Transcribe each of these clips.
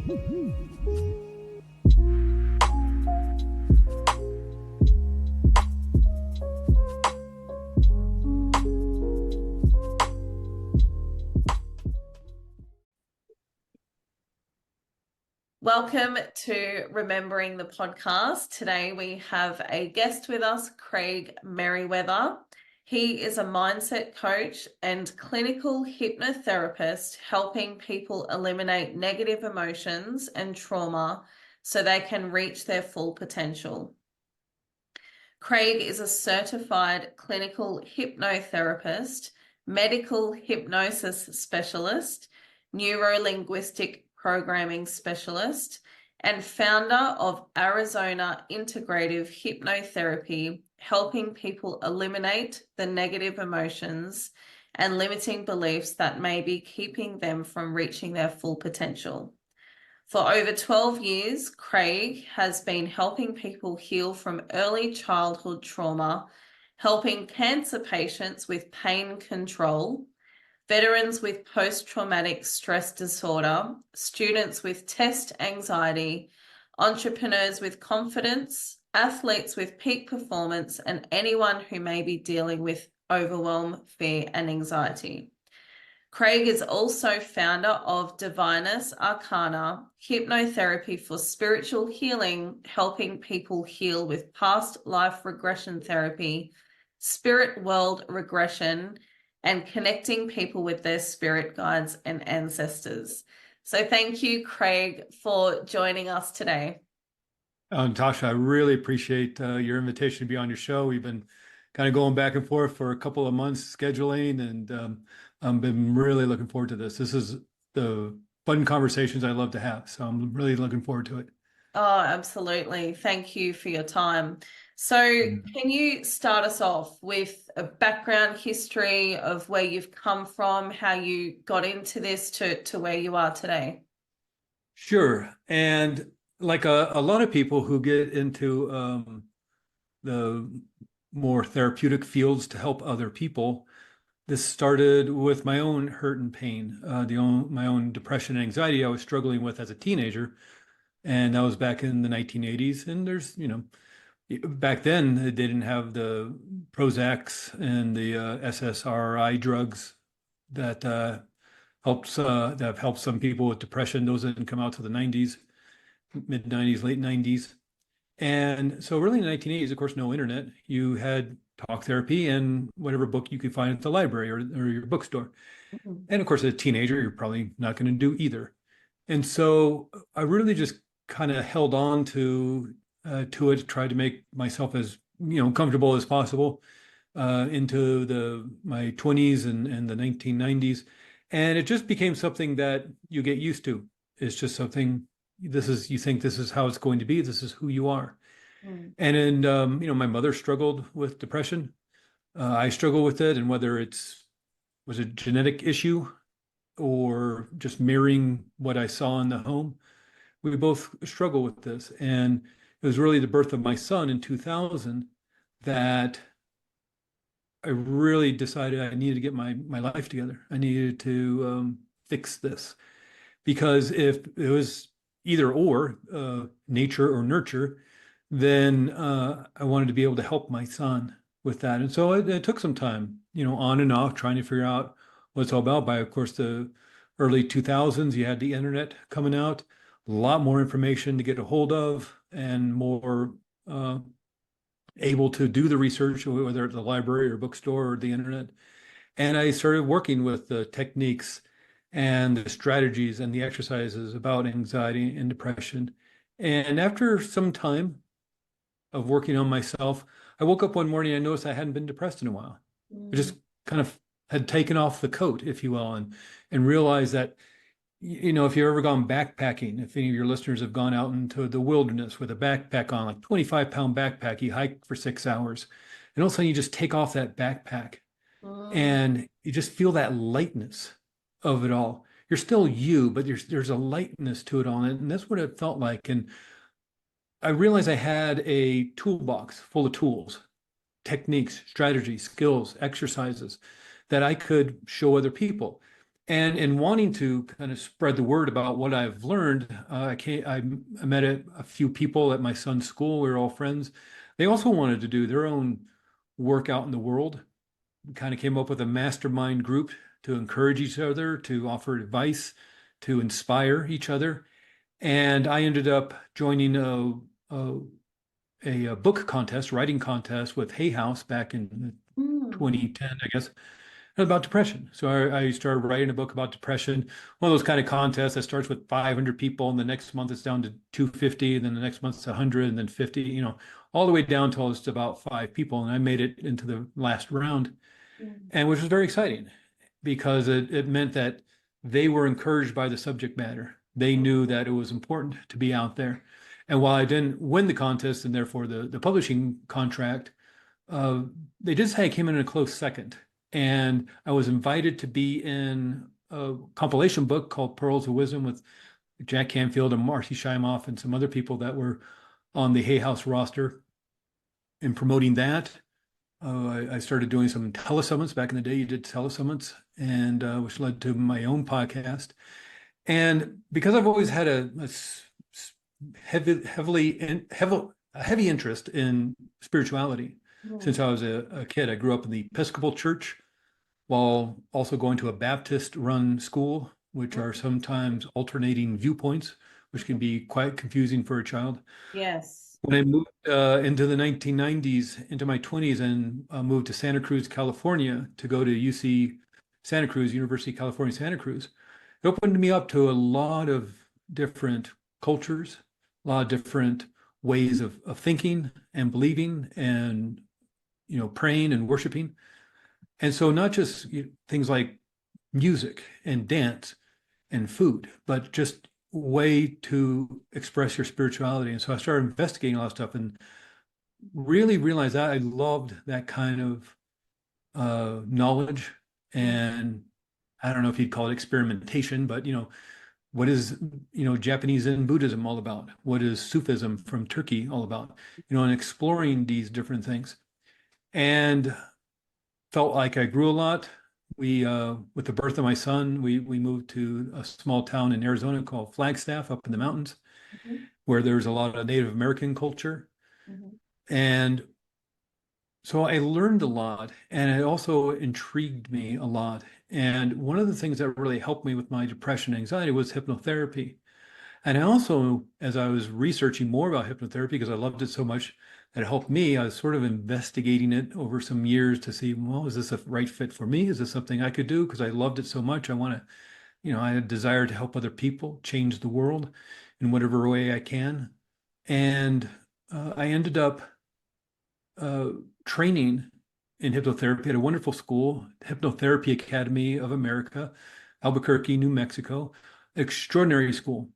Welcome to Remembering the Podcast. Today we have a guest with us, Craig Meriwether. He is a mindset coach and clinical hypnotherapist, helping people eliminate negative emotions and trauma so they can reach their full potential. Craig is a certified clinical hypnotherapist, medical hypnosis specialist, neuro-linguistic programming specialist, and founder of Arizona Integrative Hypnotherapy, helping people eliminate the negative emotions and limiting beliefs that may be keeping them from reaching their full potential. For over 12 years, Craig has been helping people heal from early childhood trauma, helping cancer patients with pain control, veterans with post-traumatic stress disorder, students with test anxiety, entrepreneurs with confidence, athletes with peak performance, and anyone who may be dealing with overwhelm, fear, and anxiety. Craig is also founder of Divinus Arcana, hypnotherapy for spiritual healing, helping people heal with past life regression therapy, spirit world regression, and connecting people with their spirit guides and ancestors. So thank you, Craig, for joining us today. Natasha, I really appreciate your invitation to be on your show. We've been kind of going back and forth for a couple of months scheduling, and I've been really looking forward to this. This is the fun conversations I love to have. So I'm really looking forward to it. Oh, absolutely. Thank you for your time. So can you start us off with a background history of where you've come from, how you got into this to where you are today? Sure. And like a lot of people who get into the more therapeutic fields to help other people, this started with my own hurt and pain, my own depression and anxiety I was struggling with as a teenager. And that was back in the 1980s. And there's, back then they didn't have the Prozacs and the SSRI drugs that that have helped some people with depression. Those didn't come out till the 90s, mid 90s, late 90s. And so really in the 1980s, of course, no internet. You had talk therapy and whatever book you could find at the library or your bookstore. Mhm. And of course, as a teenager, you're probably not going to do either. And so I really just kind of held on to it, tried to make myself as comfortable as possible into my 20s and the 1990s. And it just became something that you get used to. It's just something, you think this is how it's going to be. This is who you are. Mm. And my mother struggled with depression. I struggle with it. And whether was a genetic issue or just mirroring what I saw in the home, we both struggle with this. And it was really the birth of my son in 2000 that I really decided I needed to get my life together. I needed to fix this, because if it was either or, nature or nurture, then I wanted to be able to help my son with that. And so it took some time, on and off, trying to figure out what it's all about. By, of course, the early 2000s, you had the internet coming out, a lot more information to get a hold of, and more able to do the research, whether at the library or bookstore or the internet. And I started working with the techniques and the strategies and the exercises about anxiety and depression. And after some time of working on myself, I woke up one morning, I noticed I hadn't been depressed in a while. I just kind of had taken off the coat, if you will, and realized that, if you've ever gone backpacking, if any of your listeners have gone out into the wilderness with a backpack on, like 25-pound backpack, you hike for 6 hours, and all of a sudden you just take off that backpack and you just feel that lightness of it all. You're still you, but there's a lightness to it all. And that's what it felt like. And I realized I had a toolbox full of tools, techniques, strategies, skills, exercises that I could show other people. And in wanting to kind of spread the word about what I've learned, I met a few people at my son's school. We were all friends. They also wanted to do their own work out in the world. We kind of came up with a mastermind group to encourage each other, to offer advice, to inspire each other. And I ended up joining a book contest, writing contest with Hay House back in Mm. 2010, I guess, about depression. So I started writing a book about depression. One of those kind of contests that starts with 500 people, and the next month it's down to 250, and then the next month it's 100, and then 50, all the way down till it's about 5 people. And I made it into the last round, Mm. and which was very exciting because it meant that they were encouraged by the subject matter. They knew that it was important to be out there. And while I didn't win the contest and therefore the publishing contract, uh, they did say I came in a close second. And I was invited to be in a compilation book called Pearls of Wisdom with Jack Canfield and Marcy Shimoff and some other people that were on the Hay House roster in promoting that. I started doing some telesummits back in the day. You did telesummits, and which led to my own podcast. And because I've always had a heavy interest in spirituality since Mm. I was a kid, I grew up in the Episcopal Church while also going to a Baptist-run school, which are Mm. sometimes alternating viewpoints, which can be quite confusing for a child. Yes. When I moved into the 1990s, into my 20s, and moved to Santa Cruz, California to go to UC Santa Cruz, University of California, Santa Cruz, it opened me up to a lot of different cultures, a lot of different ways of thinking and believing and, praying and worshiping. And so not just things like music and dance and food, but just way to express your spirituality. And so I started investigating a lot of stuff and really realized that I loved that kind of knowledge. Mm. And I don't know if you'd call it experimentation, but what is Japanese Zen Buddhism all about? What is Sufism from Turkey all about? And exploring these different things. And felt like I grew a lot. With the birth of my son, we moved to a small town in Arizona called Flagstaff up in the mountains, Mhm. where there's a lot of Native American culture. Mhm. And so I learned a lot, and it also intrigued me a lot. And one of the things that really helped me with my depression and anxiety was hypnotherapy. And I also, as I was researching more about hypnotherapy, because I loved it so much that it helped me, I was sort of investigating it over some years to see, well, is this a right fit for me? Is this something I could do? Because I loved it so much. I had a desire to help other people change the world in whatever way I can. And I ended up uh, training in hypnotherapy at a wonderful school, Hypnotherapy Academy of America, Albuquerque, New Mexico. Extraordinary school.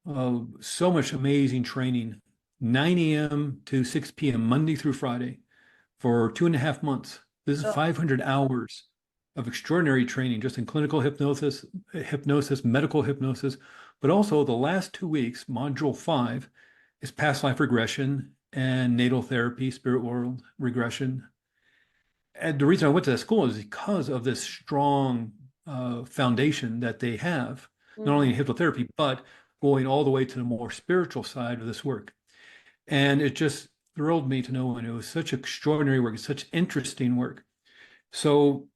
So much amazing training, 9 a.m. to 6 p.m., Monday through Friday for 2.5 months. This is Oh. 500 hours of extraordinary training just in clinical hypnosis, medical hypnosis, but also the last 2 weeks, module 5 is past life regression and natal therapy, spirit world regression. And the reason I went to that school is because of this strong foundation that they have, not only Mm. in hypnotherapy, but going all the way to the more spiritual side of this work. And it just thrilled me to know, and it was such extraordinary work, such interesting work. So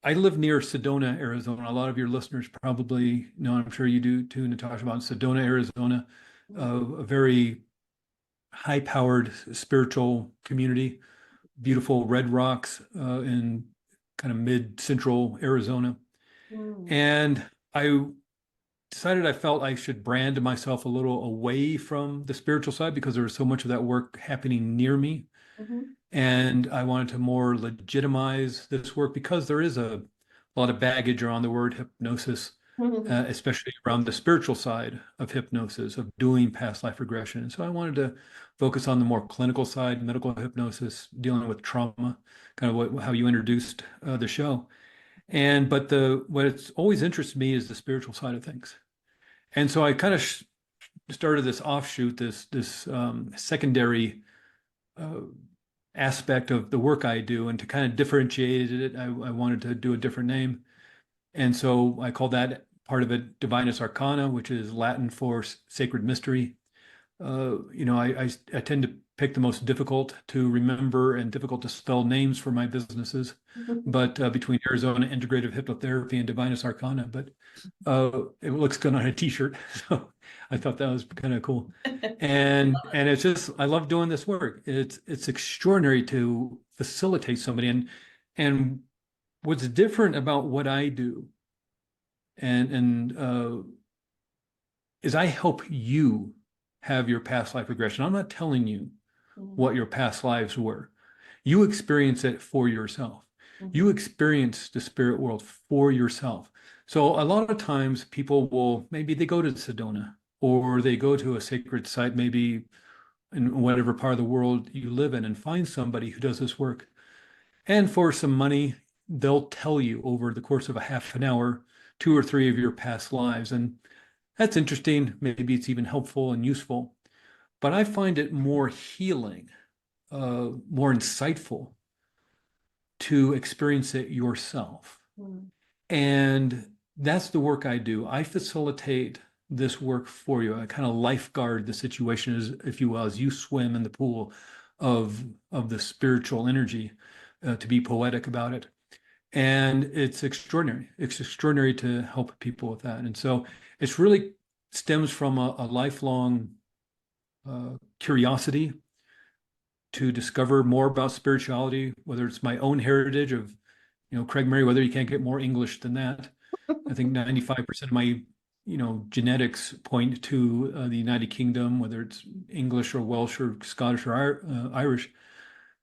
I live near Sedona, Arizona. A lot of your listeners probably know, I'm sure you do too, Natasha, about Sedona, Arizona, Mm. a very high-powered spiritual community, beautiful red rocks in kind of mid-central Arizona. Mm. And I decided I felt I should brand myself a little away from the spiritual side because there was so much of that work happening near me. Mhm. And I wanted to more legitimize this work because there is a lot of baggage around the word hypnosis, Mhm. especially around the spiritual side of hypnosis, of doing past life regression. And so I wanted to focus on the more clinical side, medical hypnosis, dealing with trauma, kind of how you introduced the show. But what it's always interested me is the spiritual side of things. And so I kind of started this offshoot, this secondary uh, aspect of the work I do, and to kind of differentiate it, I wanted to do a different name. And so I call that part of it Divinus Arcana, which is Latin for sacred mystery. I tend to pick the most difficult to remember and difficult to spell names for my businesses, but between Arizona Integrative Hypnotherapy and Divinus Arcana, but it looks good on a t-shirt. So I thought that was kind of cool. And it's just, I love doing this work. It's extraordinary to facilitate somebody. And what's different about what I do and is I help you have your past life regression. I'm not telling you what your past lives were. You experience it for yourself. You experience the spirit world for yourself. So a lot of times people will, maybe they go to Sedona or they go to a sacred site, maybe in whatever part of the world you live in, and find somebody who does this work. And for some money, they'll tell you over the course of a half an hour, two or three of your past lives. And that's interesting. Maybe it's even helpful and useful. But I find it more healing, more insightful to experience it yourself. And that's the work I do. I facilitate this work for you. I kind of lifeguard the situation, as if you will, as you swim in the pool of the spiritual energy, to be poetic about it. And it's extraordinary. It's extraordinary to help people with that. And so it's really stems from a lifelong curiosity to discover more about spirituality, whether it's my own heritage of, Craig Meriwether, you can't get more English than that. I think 95% of my, genetics point to the United Kingdom, whether it's English or Welsh or Scottish or Irish,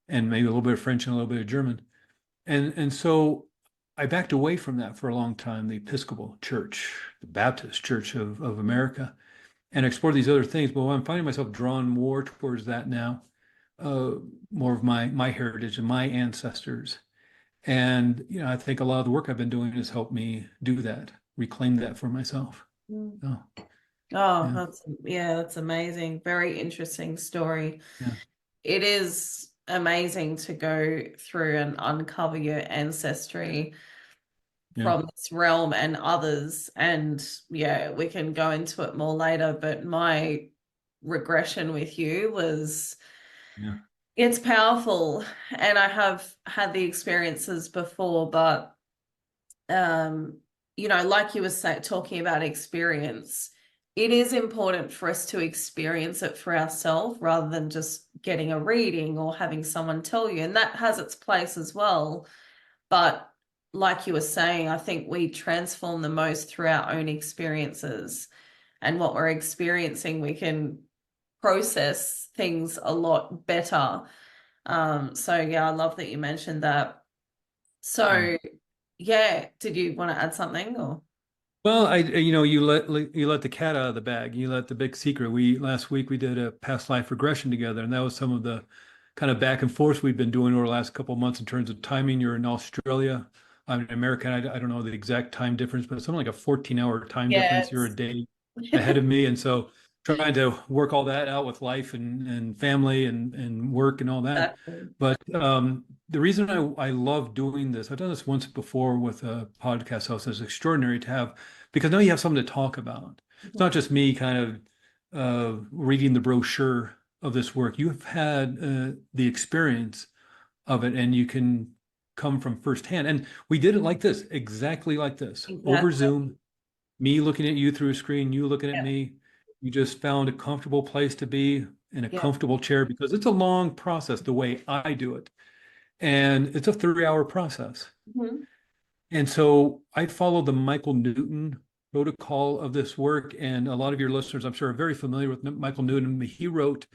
and maybe a little bit of French and a little bit of German. And so I backed away from that for a long time, the Episcopal Church, the Baptist Church of America, and explore these other things. But I'm finding myself drawn more towards that now, more of my heritage and my ancestors. And I think a lot of the work I've been doing has helped me do that, reclaim that for myself. So, Oh, yeah, that's amazing. Very interesting story. yeah, It is amazing to go through and uncover your ancestry yeah, from this realm and others. And yeah, we can go into it more later, but my regression with you was yeah, it's powerful. And I have had the experiences before, but um, like you were talking about experience, it is important for us to experience it for ourselves rather than just getting a reading or having someone tell you. And that has its place as well. But like you were saying, I think we transform the most through our own experiences. And what we're experiencing, we can process things a lot better. So yeah, I love that you mentioned that. yeah. So yeah, did you want to add something or? Well, you let the cat out of the bag. You let the big secret. We last week we did a past life regression together, and that was some of the kind of back and forth we've been doing over the last couple of months in terms of timing. You're in Australia. I'm in America. I don't know the exact time difference, but it's something like a 14-hour time difference. You're a Yes. day ahead of me, and so trying to work all that out with life and family and work and all that. Exactly. But the reason I love doing this, I've done this once before with a podcast host. It's extraordinary to have because now you have something to talk about. It's not just me kind of reading the brochure of this work. You've had the experience of it, and you can come from firsthand. And we did it like this, exactly like this, over Exactly. Zoom. Me looking at you through a screen, you looking at Yeah. me. You just found a comfortable place to be in a Yeah. comfortable chair because it's a long process the way I do it, and it's a 3-hour process. Mhm. And so I follow the Michael Newton protocol of this work. And a lot of your listeners, I'm sure, are very familiar with Michael Newton. He wrote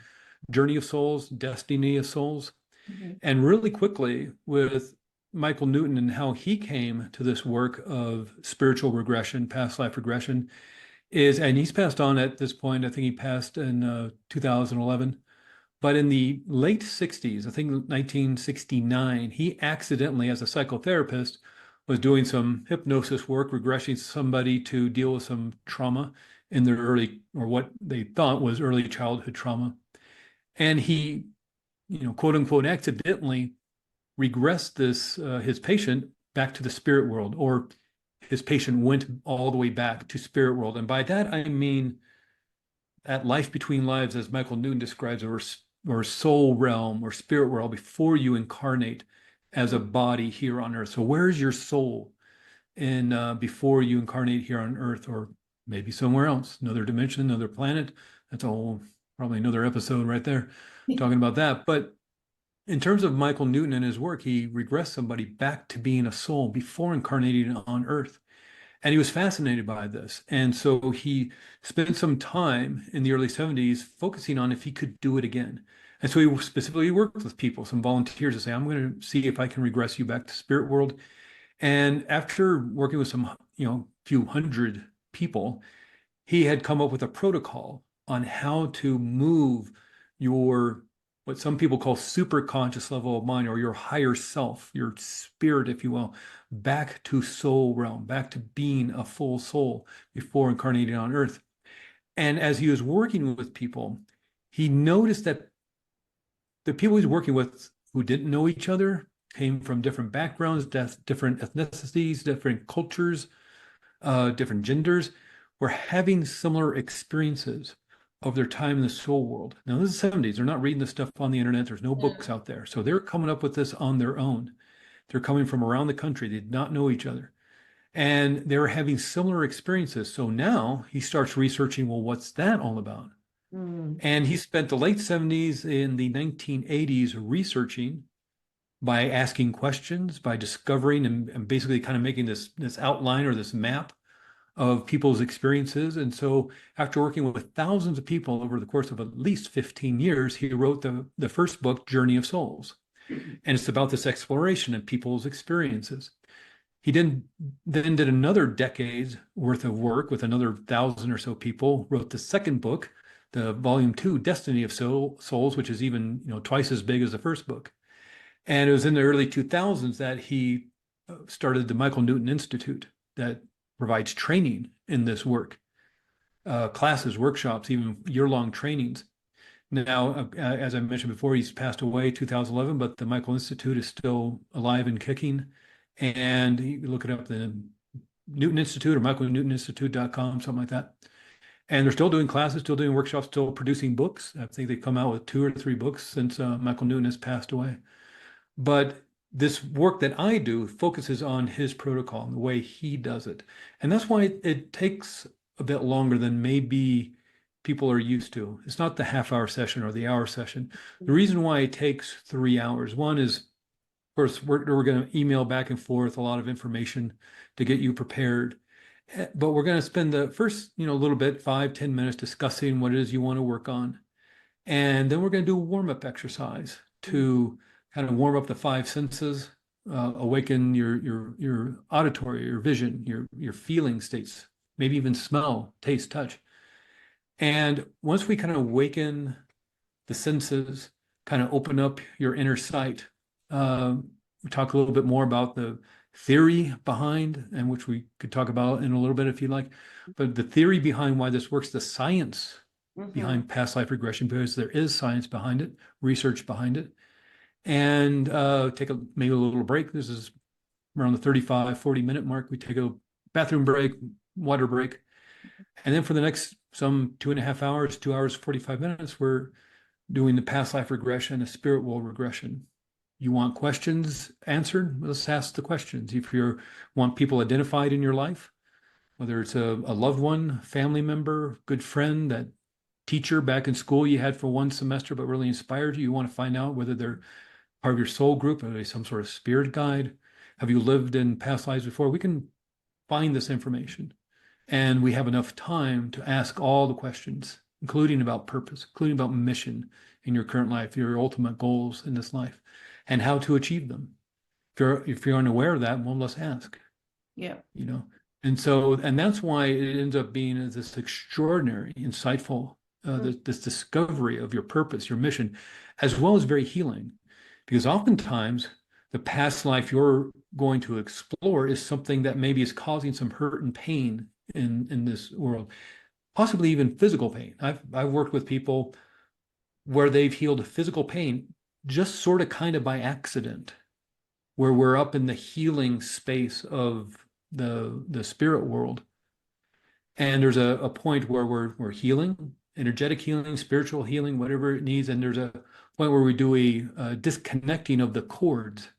Journey of Souls, Destiny of Souls. Mhm. And really quickly, with Michael Newton and how he came to this work of spiritual regression, past life regression, and he's passed on at this point. I think he passed in 2011. But in the late 60s, I think 1969, he accidentally, as a psychotherapist, was doing some hypnosis work, regressing somebody to deal with some trauma in their early, or what they thought was early childhood trauma. And he, quote unquote, accidentally regressed his patient back to the spirit world, or his patient went all the way back to spirit world. And by that, I mean that life between lives, as Michael Newton describes, or soul realm or spirit world before you incarnate as a body here on earth. So where's your soul in before you incarnate here on earth, or maybe somewhere else, another dimension, another planet? That's a whole, probably another episode right there talking about that. But in terms of Michael Newton and his work, he regressed somebody back to being a soul before incarnating on earth. And he was fascinated by this. And so he spent some time in the early 70s focusing on if he could do it again. And so he specifically worked with people, some volunteers, to say, I'm going to see if I can regress you back to spirit world. And after working with some, few hundred people, he had come up with a protocol on how to move your, what some people call super conscious level of mind, or your higher self, your spirit, if you will, back to soul realm, back to being a full soul before incarnating on earth. And as he was working with people, he noticed that the people he's working with who didn't know each other came from different backgrounds, different ethnicities, different cultures, different genders, were having similar experiences of their time in the soul world. Now, this is the 70s. They're not reading this stuff on the internet. There's no books out there. So they're coming up with this on their own. They're coming from around the country. They did not know each other. And they were having similar experiences. So now he starts researching, well, what's that all about? And he spent the late 70s in the 1980s researching by asking questions, by discovering and basically kind of making this outline or this map of people's experiences. And so after working with thousands of people over the course of at least 15 years, he wrote the first book, Journey of Souls. And it's about this exploration of people's experiences. He then did another decade's worth of work with another 1,000 or so people, wrote the second book, the volume 2, Destiny of Souls, which is even twice as big as the first book. And it was in the early 2000s that he started the Michael Newton Institute that provides training in this work, classes, workshops, even year-long trainings. Now, as I mentioned before, he's passed away 2011, but the Michael Institute is still alive and kicking. And you look it up, the Newton Institute or michaelnewtoninstitute.com, something like that. And they're still doing classes, still doing workshops, still producing books. I think they've come out with 2 or 3 books since Michael Newton has passed away. But this work that I do focuses on his protocol and the way he does it. And that's why it takes a bit longer than maybe people are used to. It's not the half-hour session or the hour session. The reason why it takes 3 hours, one is, of course, we're going to email back and forth a lot of information to get you prepared. But we're going to spend the first, little bit, 5-10 minutes discussing what it is you want to work on. And then we're going to do a warm-up exercise to kind of warm up the 5 senses, awaken your auditory, your vision, your feeling states, maybe even smell, taste, touch. And once we kind of awaken the senses, kind of open up your inner sight, we talk a little bit more about the theory behind, and which we could talk about in a little bit if you like, but the theory behind why this works, the science behind past life regression, because there is science behind it, research behind it. And take maybe a little break. This is around the 35, 40-minute mark. We take a bathroom break, water break. And then for the next some 2.5 hours, 2 hours, 45 minutes, we're doing the past life regression, a spirit world regression. You want questions answered? Let's ask the questions. If you want people identified in your life, whether it's a loved one, family member, good friend, that teacher back in school you had for 1 semester but really inspired you, you want to find out whether they're part of your soul group, are they some sort of spirit guide? Have you lived in past lives before? We can find this information. And we have enough time to ask all the questions, including about purpose, including about mission in your current life, your ultimate goals in this life, and how to achieve them. If you're unaware of that, well, let's ask. Yeah. And that's why it ends up being this extraordinary, insightful, this discovery of your purpose, your mission, as well as very healing. Because oftentimes the past life you're going to explore is something that maybe is causing some hurt and pain in this world, possibly even physical pain. I've worked with people where they've healed physical pain just sort of kind of by accident, where we're up in the healing space of the spirit world. And there's a point where we're healing, energetic healing, spiritual healing, whatever it needs. And there's a point where we do a disconnecting of the cords,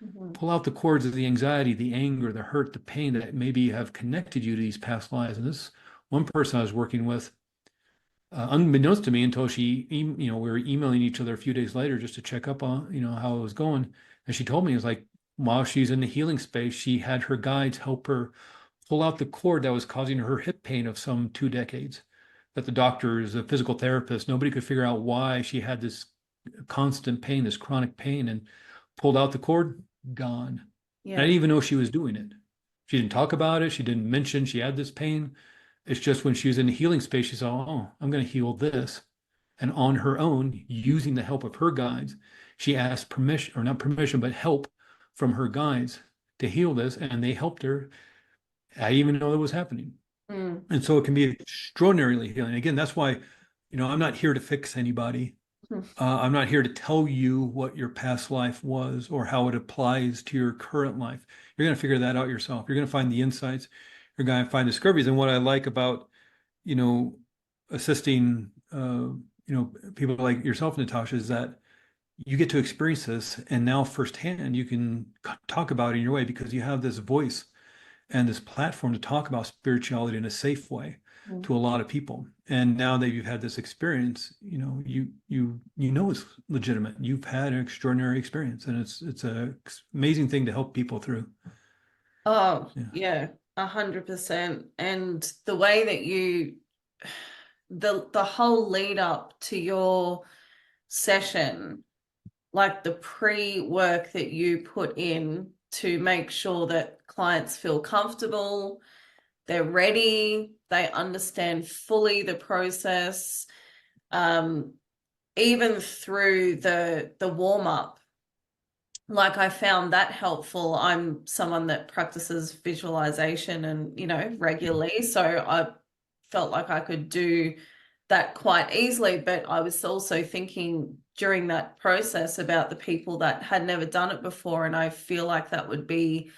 Mhm. pull out the cords of the anxiety, the anger, the hurt, the pain that maybe have connected you to these past lives. And this one person I was working with, unbeknownst to me until we were emailing each other a few days later just to check up on, how it was going. And she told me, it was like, while she's in the healing space, she had her guides help her pull out the cord that was causing her hip pain of some 2 decades. That the doctors, the physical therapist, nobody could figure out why she had this constant pain, this chronic pain, and pulled out the cord, gone. And I Yeah. didn't even know she was doing it. She didn't talk about it. She didn't mention she had this pain. It's just when she was in the healing space, she saw, oh, I'm going to heal this. And on her own, using the help of her guides, she asked permission, or not permission, but help from her guides to heal this. And they helped her. I didn't even know it was happening. Mm. And so it can be extraordinarily healing. Again, that's why, I'm not here to fix anybody. I'm not here to tell you what your past life was or how it applies to your current life. You're going to figure that out yourself. You're going to find the insights. You're going to find discoveries. And what I like about, you know, assisting, people like yourself, Natasha, is that you get to experience this, and now firsthand you can talk about it in your way because you have this voice and this platform to talk about spirituality in a safe way Mm. to a lot of people. And now that you've had this experience, you know it's legitimate. You've had an extraordinary experience, and it's a amazing thing to help people through. Oh, Yeah. yeah, 100%. And the way that the whole lead up to your session, like the pre-work that you put in to make sure that clients feel comfortable, they're ready, they understand fully the process, um, even through the warm-up. Like I found that helpful. I'm someone that practices visualization and, regularly. So I felt like I could do that quite easily. But I was also thinking during that process about the people that had never done it before. And I feel like that would be,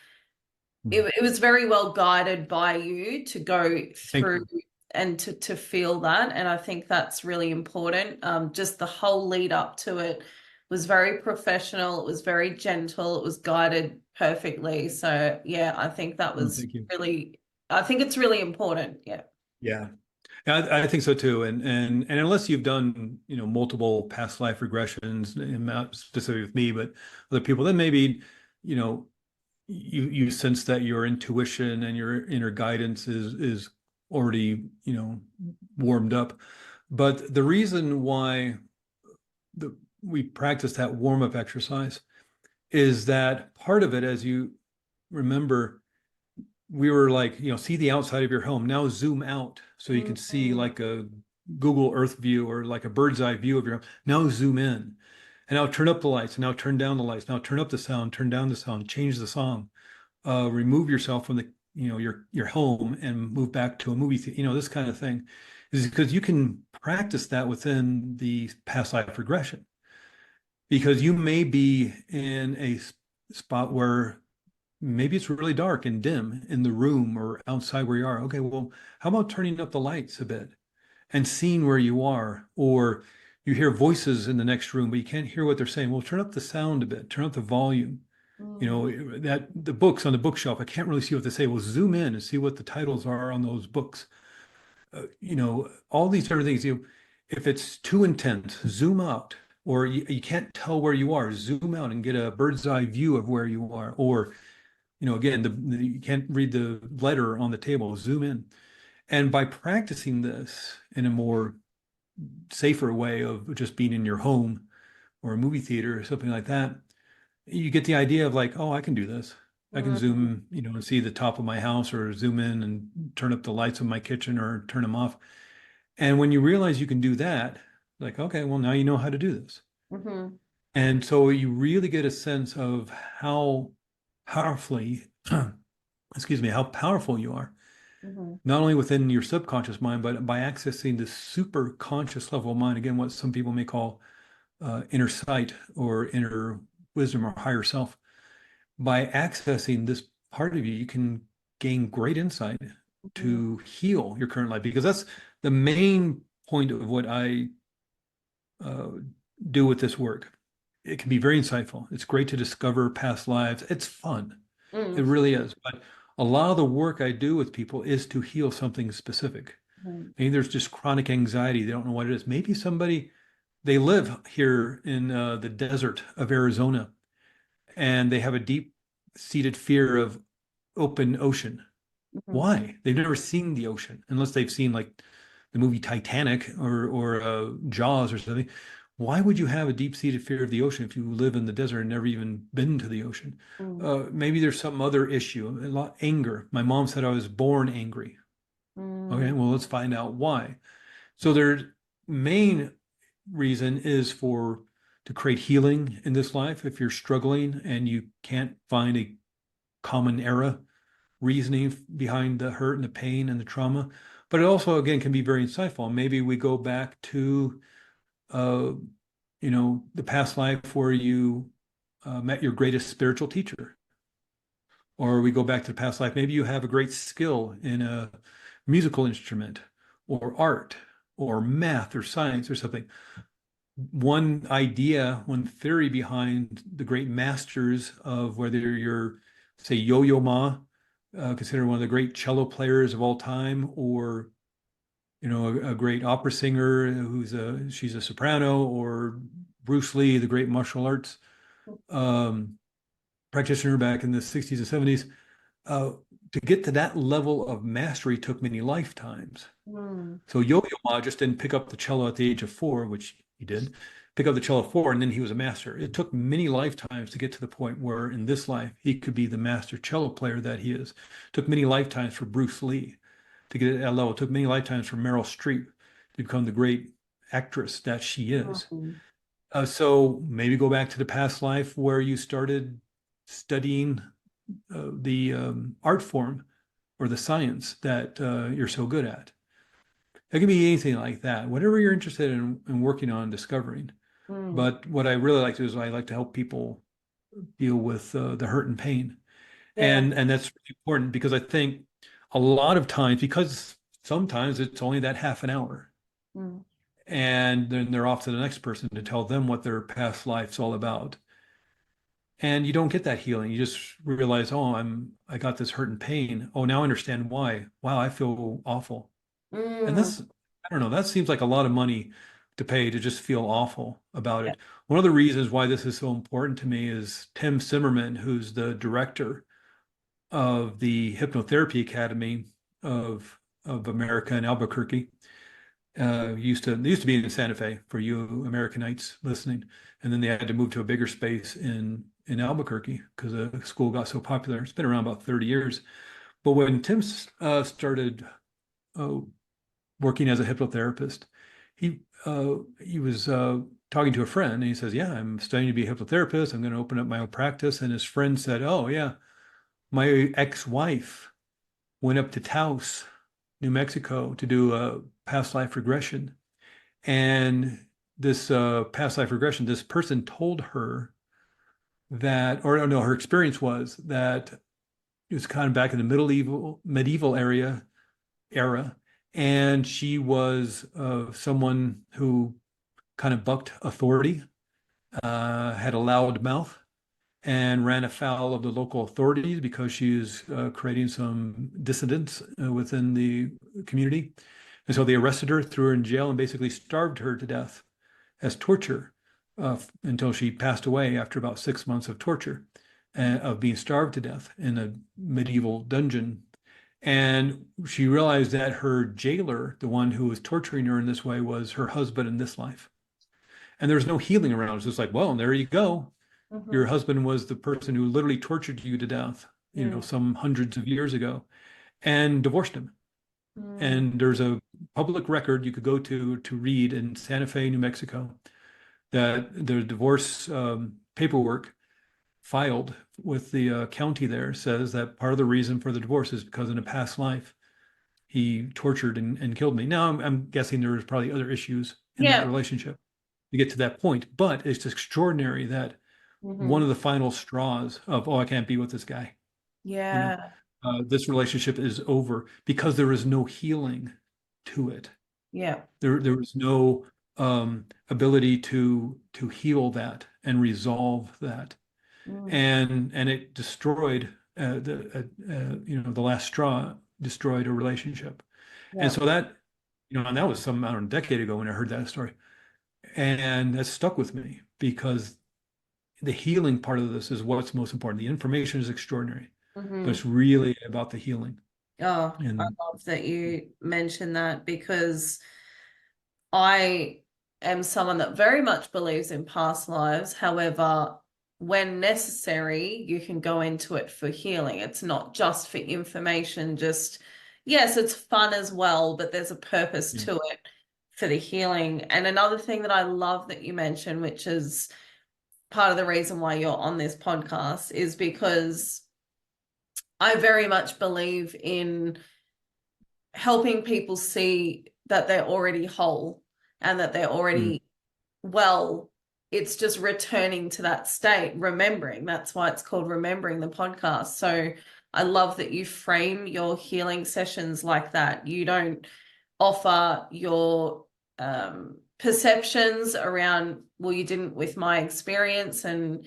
it was very well guided by you to go Thank through you. and to feel that. And I think that's really important. Just the whole lead up to it was very professional. It was very gentle. It was guided perfectly. So yeah, I think that Oh, was thank you. really, I think it's really important. Yeah. Yeah. Yeah, I think so too. And unless you've done, multiple past life regressions, and not specifically with me, but other people, then maybe, you know, you sense that your intuition and your inner guidance is already, warmed up. But the reason why we practice that warm up exercise is that part of it, as you remember, we were like, see the outside of your home. Now zoom out so you can see Mhm. like a Google Earth view or like a bird's eye view of your home. Now zoom in. And now turn up the lights, and now turn down the lights. Now turn up the sound, turn down the sound, change the song. Remove yourself from the, your home and move back to a movie theater. This kind of thing is because you can practice that within the past life regression. Because you may be in a spot where maybe it's really dark and dim in the room or outside where you are. Okay, well, how about turning up the lights a bit and seeing where you are? Or you hear voices in the next room, but you can't hear what they're saying. Well, turn up the sound a bit, turn up the volume. Mm. That the books on the bookshelf, I can't really see what they say. Well, zoom in and see what the titles are on those books. All these different things. If it's too intense, zoom out. Or you can't tell where you are, zoom out and get a bird's eye view of where you are. Or again, you can't read the letter on the table, zoom in. And by practicing this in a more safer way of just being in your home or a movie theater or something like that, you get the idea of like, oh, I can do this. I can Mm. zoom, and see the top of my house or zoom in and turn up the lights in my kitchen or turn them off. And when you realize you can do that, like, okay, well, now you know how to do this. Mhm. And so you really get a sense of how powerfully, excuse me, how powerful you are, Mhm. not only within your subconscious mind, but by accessing the super conscious level of mind. Again, what some people may call inner sight or inner wisdom or higher self. By accessing this part of you, you can gain great insight Mhm. to heal your current life, because that's the main point of what I uh, do with this work. It can be very insightful. It's great to discover past lives. It's fun. It Mm. really is. But a lot of the work I do with people is to heal something specific. Mhm. Maybe there's just chronic anxiety. They don't know what it is. Maybe somebody, they live here in the desert of Arizona and they have a deep-seated fear of open ocean. Mhm. Why? They've never seen the ocean unless they've seen like the movie Titanic or Jaws or something. Why would you have a deep-seated fear of the ocean if you live in the desert and never even been to the ocean? Mm. Maybe there's some other issue, a lot anger. My mom said I was born angry. Mm. Okay, well, let's find out why. So their main reason is for to create healing in this life. If you're struggling and you can't find a common era reasoning behind the hurt and the pain and the trauma, but it also again can be very insightful. Maybe we go back to uh, the past life where you met your greatest spiritual teacher, or we go back to the past life. Maybe you have a great skill in a musical instrument or art or math or science or something. One idea, one theory behind the great masters of whether you're, say, Yo-Yo Ma, considered one of the great cello players of all time, or a great opera singer she's a soprano, or Bruce Lee, the great martial arts um, practitioner back in the 60s and 70s. Uh, to get to that level of mastery took many lifetimes. Mm. So Yo-Yo Ma just didn't pick up the cello at the age of 4, which he did, pick up the cello at 4, and then he was a master. It took many lifetimes to get to the point where in this life he could be the master cello player that he is. It took many lifetimes for Bruce Lee to get at that level. It took many lifetimes for Meryl Streep to become the great actress that she is. Mm. So maybe go back to the past life where you started studying the art form or the science that you're so good at. It can be anything like that, whatever you're interested in working on discovering. Mm. But what I really like to do is I like to help people deal with the hurt and pain. Yeah. And that's really important because I think a lot of times, because sometimes it's only that half an hour, Mm. and then they're off to the next person to tell them what their past life's all about. And you don't get that healing. You just realize, oh, I got this hurt and pain. Oh, now I understand why. Wow, I feel awful. And Mm. that's, I don't know, that seems like a lot of money to pay to just feel awful about Yeah. it. One of the reasons why this is so important to me is Tim Zimmerman, who's the director of the Hypnotherapy Academy of America in Albuquerque. They used to be in Santa Fe for you Americanites listening, and then they had to move to a bigger space in Albuquerque because the school got so popular. It's been around about 30 years. But when Tim started uh, working as a hypnotherapist, he was talking to a friend, and he says, "Yeah, I'm studying to be a hypnotherapist. I'm going to open up my own practice." And his friend said, "Oh yeah, my ex-wife went up to Taos, New Mexico, to do a past life regression, and this past life regression, this person told her that, or no, her experience was that it was kind of back in the medieval era, and she was someone who kind of bucked authority, had a loud mouth, and ran afoul of the local authorities because she was creating some dissidents within the community. And so they arrested her, threw her in jail, and basically starved her to death as torture until she passed away after about 6 months of torture, of being starved to death in a medieval dungeon. And she realized that her jailer, the one who was torturing her in this way, was her husband in this life. And there's no healing around. It's just like, well, there you go. Your Mhm. husband was the person who literally tortured you to death, Mm. some hundreds of years ago, and divorced him. Mm. And there's a public record you could go to read in Santa Fe, New Mexico, that the divorce paperwork filed with the county there says that part of the reason for the divorce is because in a past life he tortured and killed me. Now I'm guessing there was probably other issues in that Yeah. relationship to get to that point, but it's extraordinary that one Mhm. of the final straws of, oh, I can't be with this guy, you know. Yeah. this relationship is over because there is no healing to it. Yeah. There was no ability to heal that and resolve that, Mm. and it destroyed the last straw destroyed a relationship, and Yeah. so that and that was some I don't know, a decade ago when I heard that story, and that stuck with me because the healing part of this is what's most important. The information is extraordinary, but Hmm. it's really about the healing. Oh, I And love that you mentioned that because I am someone that very much believes in past lives. However, when necessary, you can go into it for healing. It's not just for information, just yes, it's fun as well, but there's a purpose yeah, to it for the healing. And another thing that I love that you mentioned, which is part of the reason why you're on this podcast, is because I very much believe in helping people see that they're already whole and that they're mm, already well. It's just returning to that state, remembering. That's why it's called Remembering the Podcast. So I love that you frame your healing sessions like that. You don't offer your perceptions around, well, you didn't with my experience, and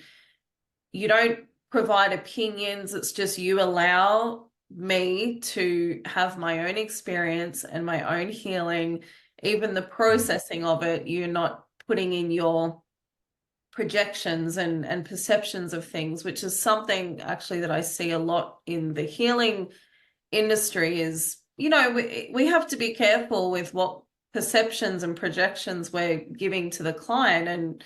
you don't provide opinions. It's just you allow me to have my own experience and my own healing. Even the mm, processing of it, you're not putting in your projections and perceptions of things, which is something actually that I see a lot in the healing industry is, we have to be careful with what perceptions and projections we're giving to the client. And,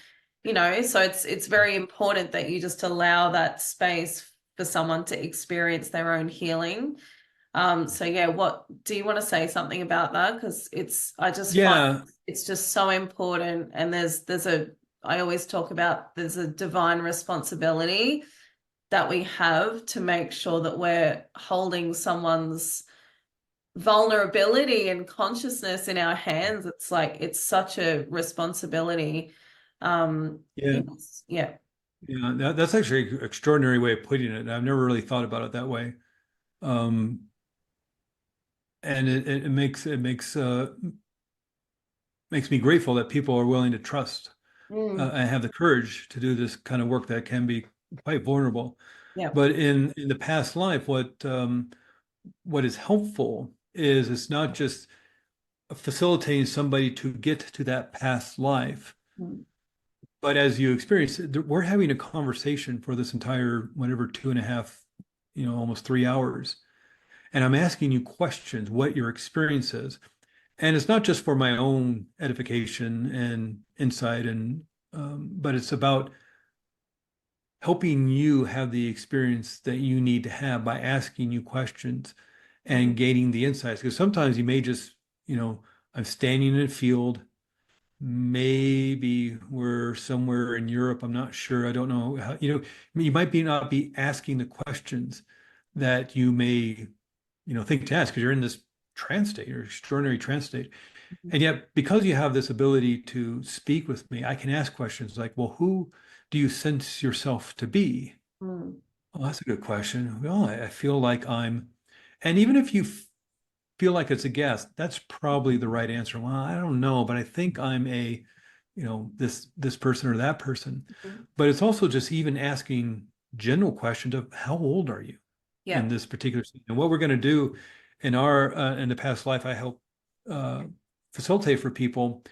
so it's very important that you just allow that space for someone to experience their own healing. So yeah, what do you want to say something about that? Because I just find yeah, it's just so important. And I always talk about there's a divine responsibility that we have to make sure that we're holding someone's vulnerability and consciousness in our hands. It's like it's such a responsibility. yeah, Yeah. yeah. That's actually an extraordinary way of putting it. I've never really thought about it that way. Um, and it makes me grateful that people are willing to trust Mm, and have the courage to do this kind of work that can be quite vulnerable. yeah. But in the past life, what is helpful is it's not just facilitating somebody to get to that past life, Mm, but as you experience it, we're having a conversation for this entire whatever 2.5, almost 3 hours, and I'm asking you questions, what your experience is, and it's not just for my own edification and insight, but it's about helping you have the experience that you need to have by asking you questions mhm, and gaining the insights. Because sometimes you may just, I'm standing in a field. Maybe we're somewhere in Europe. I'm not sure. I don't know how, you might be not be asking the questions that you may, think to ask because you're in this trance state or extraordinary trance state. And yet, because you have this ability to speak with me, I can ask questions like, well, who do you sense yourself to be? mm, Oh, that's a good question. Well, I feel like and even if you feel like it's a guess, that's probably the right answer. Well, I don't know, but I think I'm this person or that person. mm. But it's also just even asking general questions of how old are you in Yeah. this particular scene? And what we're going to do in the past life, I help uh, facilitate for people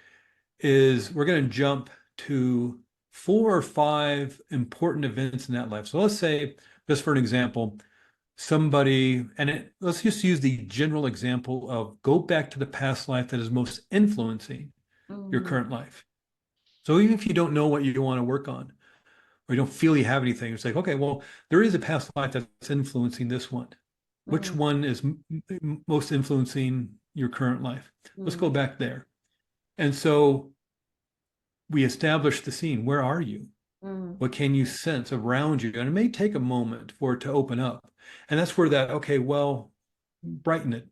is we're going to jump to 4 or 5 important events in that life. So let's say, just for an example, let's just use the general example of go back to the past life that is most influencing your Mm, current life. So even if you don't know what you want to work on, or you don't feel you have anything, it's like, okay, well, there is a past life that's influencing this one. Which mm, one is most influencing your current life? Let's mm, go back there. And so we establish the scene. Where are you? mm, What can you sense around you? And it may take a moment for it to open up. And that's where okay, well, brighten it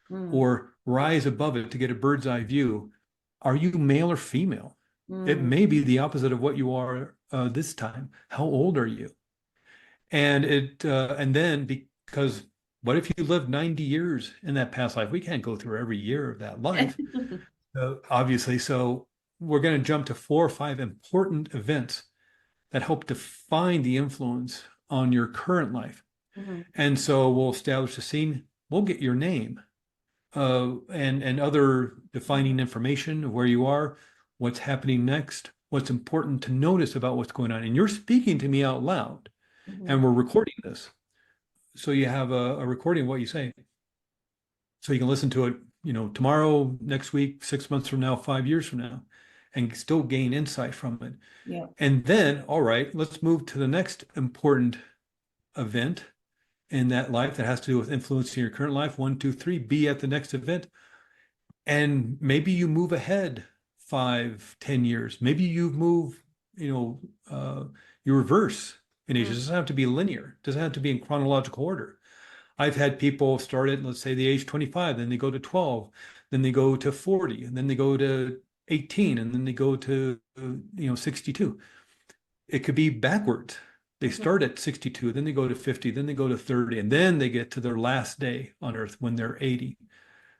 mm, or rise above it to get a bird's eye view. Are you male or female? It mm, may be the opposite of what you are this time. How old are you? And then because What if you lived 90 years in that past life? We can't go through every year of that life, obviously. So we're going to jump to 4 or 5 important events that help define the influence on your current life. Mhm. And so we'll establish a scene. We'll get your name, and other defining information of where you are, what's happening next, what's important to notice about what's going on. And you're speaking to me out loud, and Mhm. we're recording this. So you have a recording of what you say. So you can listen to it, tomorrow, next week, 6 months from now, 5 years from now, and still gain insight from it. Yeah. And then, all right, let's move to the next important event in that life that has to do with influencing your current life. 1, 2, 3, be at the next event. And maybe you move ahead 5, 10 years. Maybe you move, you reverse in age. It Mm. doesn't have to be linear. It doesn't have to be in chronological order. I've had people start at, let's say, the age 25, then they go to 12, then they go to 40, and then they go to 18, and then they go to, 62. It could be backwards. They Mhm. start at 62, then they go to 50, then they go to 30, and then they get to their last day on earth when they're 80.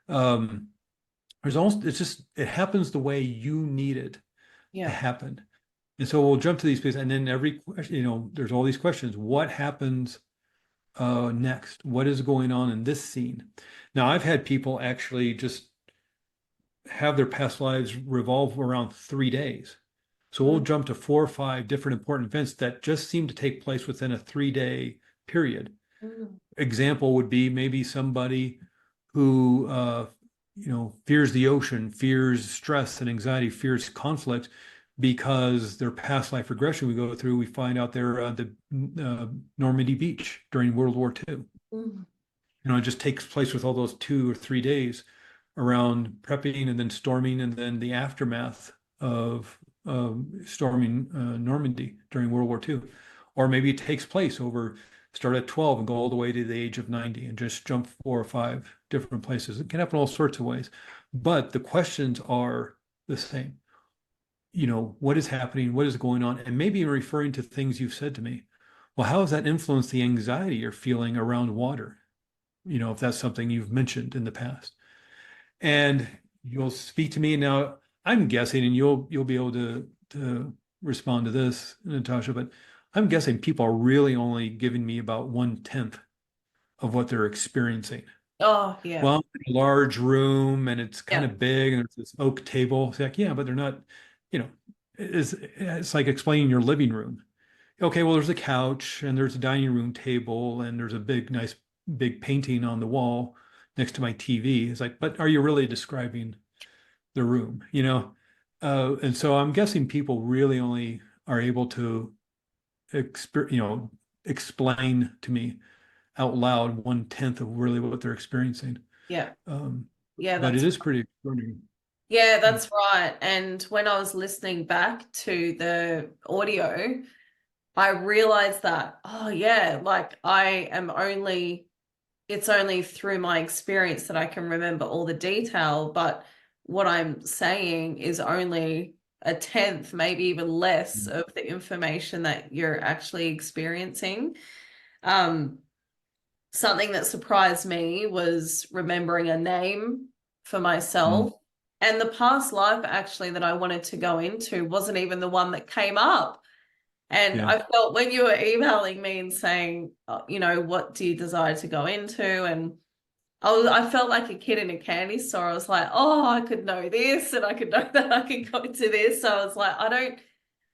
Um, it happens the way you need it to Yeah. happen. And so we'll jump to these places, and then every question, there's all these questions. What happens next? What is going on in this scene? Now, I've had people actually just have their past lives revolve around 3 days. So we'll Mm. jump to 4 or 5 different important events that just seem to take place within a 3-day period. Mm. Example would be maybe somebody who, fears the ocean, fears stress and anxiety, fears conflict because their past life regression we go through, we find out they're at the Normandy beach during World War II. Mm. It just takes place with all those 2 or 3 days around prepping and then storming and then the aftermath of storming Normandy during World War II. Or maybe it takes place over, start at 12 and go all the way to the age of 90 and just jump 4 or 5 different places. It can happen all sorts of ways. But the questions are the same. What is happening? What is going on? And maybe referring to things you've said to me. Well, how has that influenced the anxiety you're feeling around water? If that's something you've mentioned in the past. And you'll speak to me now. I'm guessing, and you'll be able to respond to this, Natasha, but I'm guessing people are really only giving me about 1/10 of what they're experiencing. Oh, yeah. Well, I'm in a large room and it's kind Yeah. of big and there's this oak table. It's like, yeah, but they're not, you know, it's like explaining your living room. Okay, well, there's a couch and there's a dining room table and there's a nice big painting on the wall next to my TV. It's like, but are you really describing the room? And so I'm guessing people really only are able to explain to me out loud 1/10 of really what they're experiencing. Yeah. Um, Yeah, but it that's is pretty extraordinary. yeah, that's right. And when I was listening back to the audio, I realized that, oh yeah, like it's only through my experience that I can remember all the detail, but what I'm saying is only a tenth, maybe even less of the information that you're actually experiencing. Um, Something that surprised me was remembering a name for Mm. myself. And the past life actually that I wanted to go into wasn't even the one that came up. And Yeah. I felt when you were emailing me and saying, what do you desire to go into? And I felt like a kid in a candy store. I was like, oh, I could know this and I could know that I could go into this. So I was like,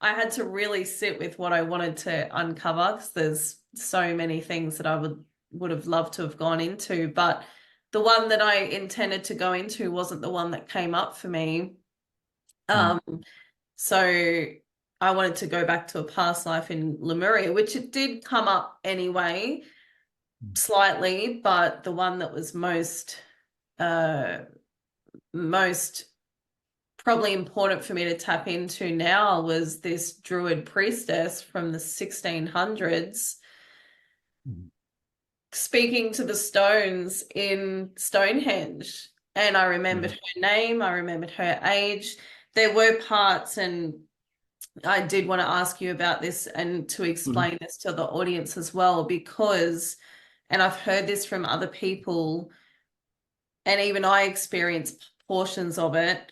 I had to really sit with what I wanted to uncover because there's so many things that I would have loved to have gone into. But the one that I intended to go into wasn't the one that came up for me. Mm. Um, so I wanted to go back to a past life in Lemuria, which it did come up anyway, slightly, but the one that was uh most probably important for me to tap into now was this druid priestess from the 1600s Mm. speaking to the stones in Stonehenge. And I remembered Yeah. her name, I remembered her age. There were parts, and I did want to ask you about this and to Mhm. explain this to the audience as well, because and I've heard this from other people, and even I experience portions of it.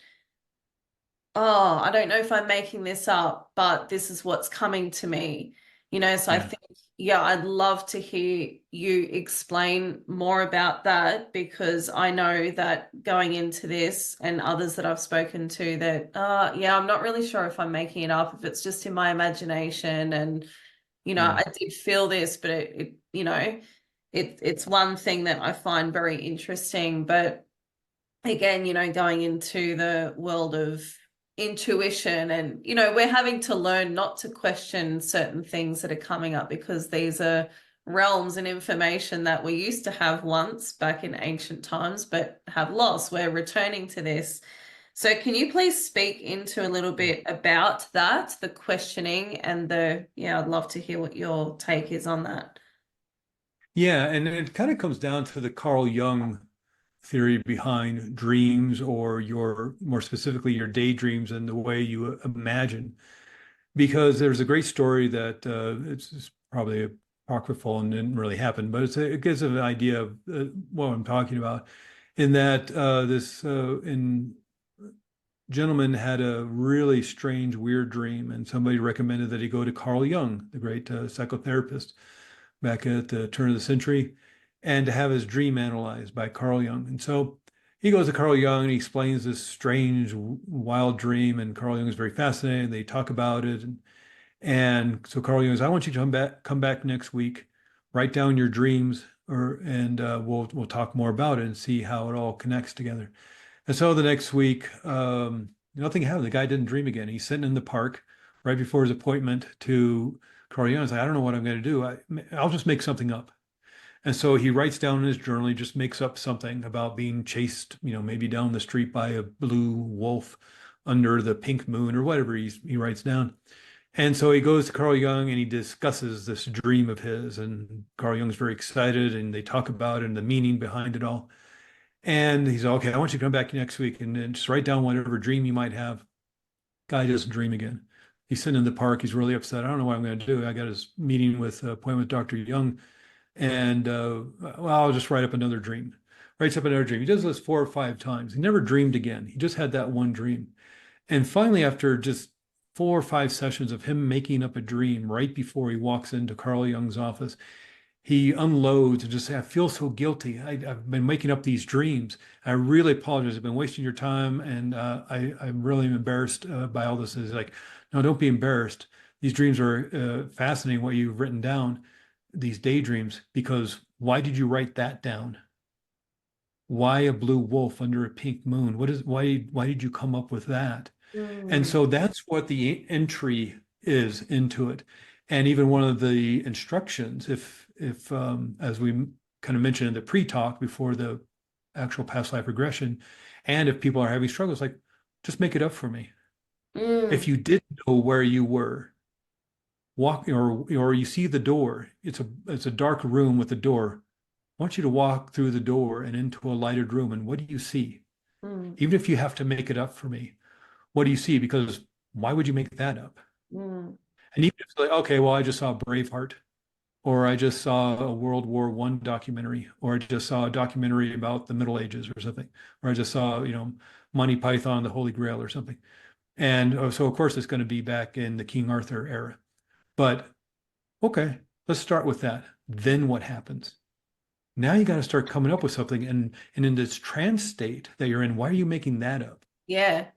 Oh, I don't know if I'm making this up, but this is what's coming to me. So I Yeah. think, yeah, I'd love to hear you explain more about that, because I know that going into this and others that I've spoken to that, yeah, I'm not really sure if I'm making it up, if it's just in my imagination. And, Yeah. I did feel this, but it's one thing that I find very interesting. But again, going into the world of intuition, and, we're having to learn not to question certain things that are coming up, because these are realms and information that we used to have once back in ancient times, but have lost. We're returning to this. So can you please speak into a little bit about that, the questioning and yeah, I'd love to hear what your take is on that. Yeah, and it kind of comes down to the Carl Jung theory behind dreams, or more specifically, your daydreams and the way you imagine. Because there's a great story that it's probably apocryphal and didn't really happen, but it gives an idea of what I'm talking about. In that this in gentleman had a really strange, weird dream, and somebody recommended that he go to Carl Jung, the great psychotherapist back at the turn of the century, and to have his dream analyzed by Carl Jung. And so he goes to Carl Jung and he explains this strange, wild dream, and Carl Jung is very fascinated. They talk about it, and so Carl Jung says, "I want you to come back next week, write down your dreams, and we'll talk more about it and see how it all connects together." And so the next week, nothing happened. The guy didn't dream again. He's sitting in the park right before his appointment to Carl Jung. He's like, "I don't know what I'm going to do. I'll just make something up." And so he writes down in his journal, he just makes up something about being chased, maybe down the street by a blue wolf under the pink moon or whatever he writes down. And so he goes to Carl Jung and he discusses this dream of his. And Carl Jung's very excited and they talk about it and the meaning behind it all. And he's okay, I want you to come back next week and just write down whatever dream you might have. Guy doesn't dream again. He's sitting in the park. He's really upset. I don't know what I'm going to do. I got his meeting with appointment with Dr. Jung. And well, I'll just write up another dream. Writes up another dream. He does this 4 or 5 times. He never dreamed again. He just had that one dream. And finally, after just 4 or 5 sessions of him making up a dream right before he walks into Carl Jung's office, he unloads and just, I feel so guilty. I've been making up these dreams. I really apologize. I've been wasting your time. And I'm really embarrassed by all this. He's like, no, don't be embarrassed. These dreams are fascinating, what you've written down, these daydreams, because why did you write that down? Why a blue wolf under a pink moon? Why did you come up with that? And Mm, so that's what the entry is into it. And even one of the instructions, if as we kind of mentioned in the pre-talk before the actual past life regression, and if people are having struggles, like just make it up for me. If mm, you didn't know where you were, walk or you see the door, it's a dark room with a door. I want you to walk through the door and into a lighted room. And what do you see? mm, Even if you have to make it up for me, what do you see? Because why would you make that up? mm, And even if it's like, okay, well, I just saw Braveheart, or I just saw a World War I documentary, or I just saw a documentary about the Middle Ages or something, or I just saw, Monty Python, the Holy Grail or something. And so, of course, it's going to be back in the King Arthur era. But okay, let's start with that. Then what happens? Now you got to start coming up with something. And in this trance state that you're in, why are you making that up? yeah,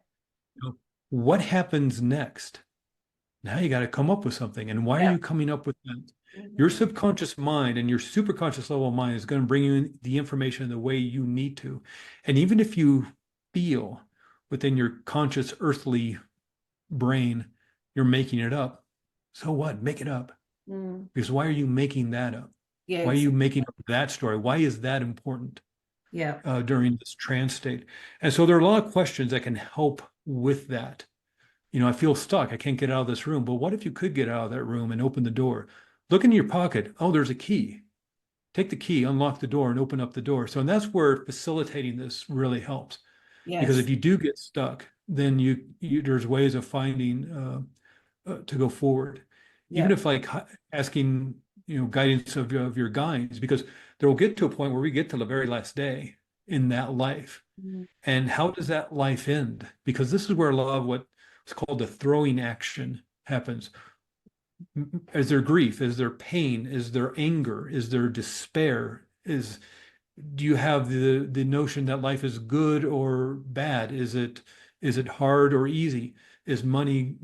You know, what happens next? Now you got to come up with something. And why are yeah. you coming up with that? Your Mhm. subconscious mind and your superconscious level of mind is going to bring you the information the way you need to. And even if you feel within your conscious earthly brain, you're making it up, so what? Make it up. Mm. Because why are you making that up? Yeah, Why are you making up that story? Why is that important yeah, during this trance state? And so there are a lot of questions that can help with that. I feel stuck. I can't get out of this room. But what if you could get out of that room and open the door? Look in your pocket. Oh, there's a key. Take the key, unlock the door, and open up the door. So, and that's where facilitating this really helps. Because yes, if you do get stuck, then there's ways of finding to go forward. Even yeah, if like asking, guidance of your guides, because there will get to a point where we get to the very last day in that life. Mhm. And how does that life end? Because this is where a lot of what's called the throwing action happens. Is there grief? Is there pain? Is there anger? Is there despair? Do you have the notion that life is good or bad? Is it hard or easy? Is money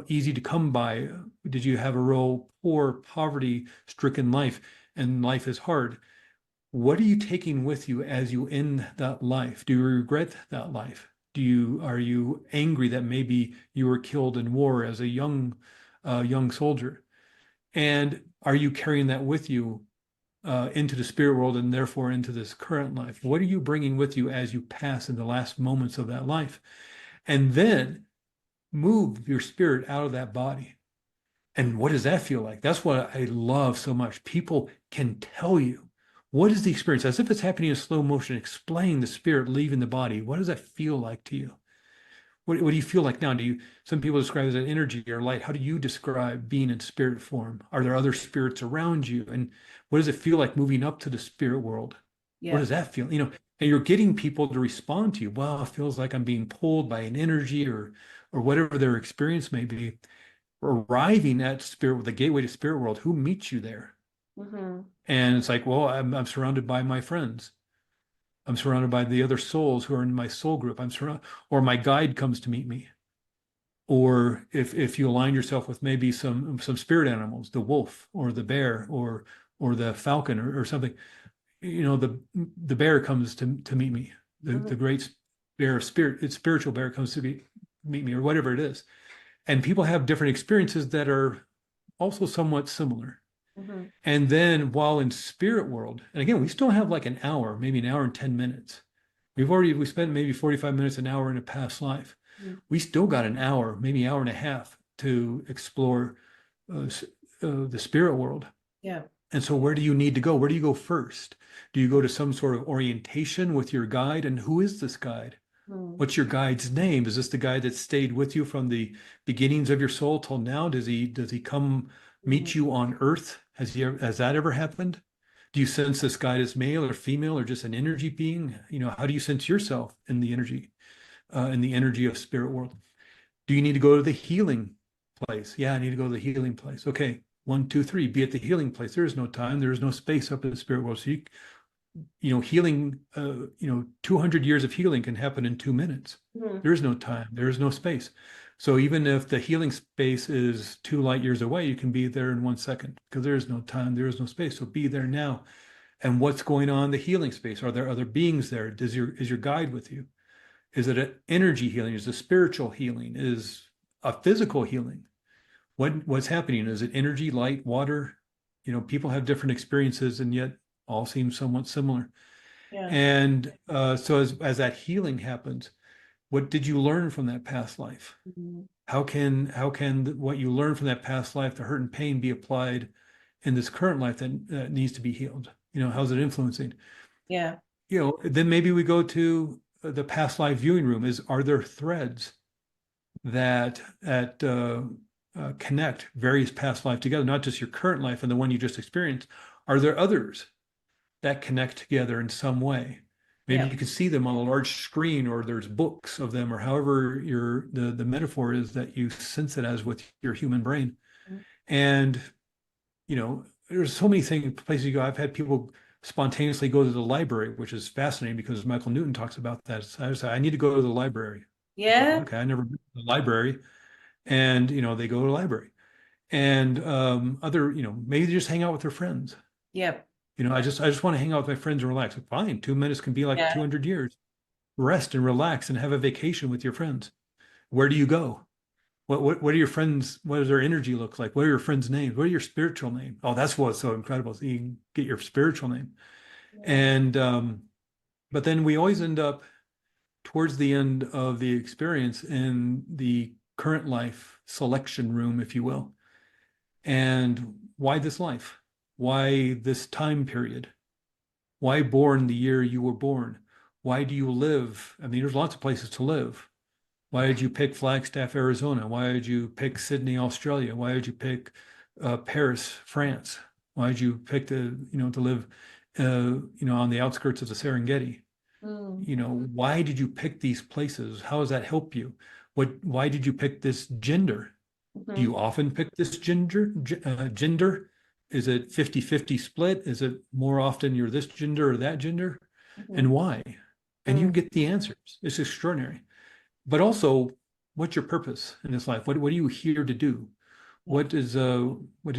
easy to come by? Did you have a real poor, poverty-stricken life, and life is hard? What are you taking with you as you end that life? Do you regret that life? Are you angry that maybe you were killed in war as a young soldier? And are you carrying that with you into the spirit world and therefore into this current life? What are you bringing with you as you pass in the last moments of that life? And then move your spirit out of that body. And what does that feel like? That's what I love so much. People can tell you what is the experience, as if it's happening in slow motion, explain the spirit leaving the body. What does that feel like to you? What do you feel like now? Some people describe it as an energy or light. How do you describe being in spirit form? Are there other spirits around you? And what does it feel like moving up to the spirit world? What Yeah. does that feel? And you're getting people to respond to you. Well, it feels like I'm being pulled by an energy or whatever their experience may be. Arriving at spirit, the gateway to spirit world, who meets you there? Hmm. And it's like, well, I'm surrounded by my friends. I'm surrounded by the other souls who are in my soul group. I'm surrounded, or my guide comes to meet me. Or if you align yourself with maybe some spirit animals, the wolf or the bear or the falcon or something, the bear comes to meet me. The Hmm. great bear of spirit, it's spiritual bear comes to meet me or whatever it is. And people have different experiences that are also somewhat similar. Hmm. And then while in spirit world, and again, we still have like an hour, maybe an hour and 10 minutes. We spent maybe 45 minutes, an hour in a past life. We still got an hour, maybe hour and a half to explore uh, the spirit world. Yeah. And so where do you need to go? Where do you go first? Do you go to some sort of orientation with your guide? And who is this guide? Mm. What's your guide's name? Is this the guide that stayed with you from the beginnings of your soul till now? Does he come Mm. meet you on earth? Has that ever happened? Do you sense this guide as male or female or just an energy being? How do you sense yourself in the energy of spirit world? Do you need to go to the healing place? Yeah, I need to go to the healing place. Okay, 1, 2, 3, be at the healing place. There is no time. There is no space up in the spirit world. So healing, 200 years of healing can happen in 2 minutes. Mm. There is no time, there is no space. So even if the healing space is 2 light years away, you can be there in 1 second because there is no time, there is no space. So be there now. And what's going on in the healing space? Are there other beings there? Is your guide with you? Is it an energy healing? Is it spiritual healing? Is a physical healing? What's happening? Is it energy, light, water? People have different experiences and yet all seem somewhat similar. Yeah. And so as that healing happens, what did you learn from that past life? Mm. How can what you learned from that past life, the hurt and pain, be applied in this current life that needs to be healed? How's it influencing? Yeah. Then maybe we go to the past life viewing room. Are there threads that connect various past life together, not just your current life and the one you just experienced? Are there others that connect together in some way? Maybe Yeah. you can see them on a large screen, or there's books of them, or however the metaphor is that you sense it as with your human brain. Mm. And there's so many places you go. I've had people spontaneously go to the library, which is fascinating because Michael Newton talks about that. So I say, I need to go to the library. It's like, Yeah. okay, I never been to the library. And they go to the library. And maybe they just hang out with their friends. Yeah. I just want to hang out with my friends and relax. Fine, 2 minutes can be like Yeah. 200 years. Rest and relax and have a vacation with your friends. Where do you go? What are your friends? What does their energy look like? What are your friends' names? What are your spiritual name? Oh, that's what's so incredible. So you can get your spiritual name. Yeah. And but then we always end up towards the end of the experience in the current life selection room, if you will. And why this life? Why this time period? Why born the year you were born? Why do you live? I mean, there's lots of places to live. Why did you pick Flagstaff, Arizona? Why did you pick Sydney, Australia? Why did you pick Paris, France? Why did you pick to live, on the outskirts of the Serengeti? Mm. Why did you pick these places? How does that help you? Why did you pick this gender? Do Mhm. you often pick this gender? Is it 50-50 split? Is it more often you're this gender or that gender? Mhm. And why? And you Mm. get the answers. It's extraordinary. But also, what's your purpose in this life? What are you here to do? Yeah. What is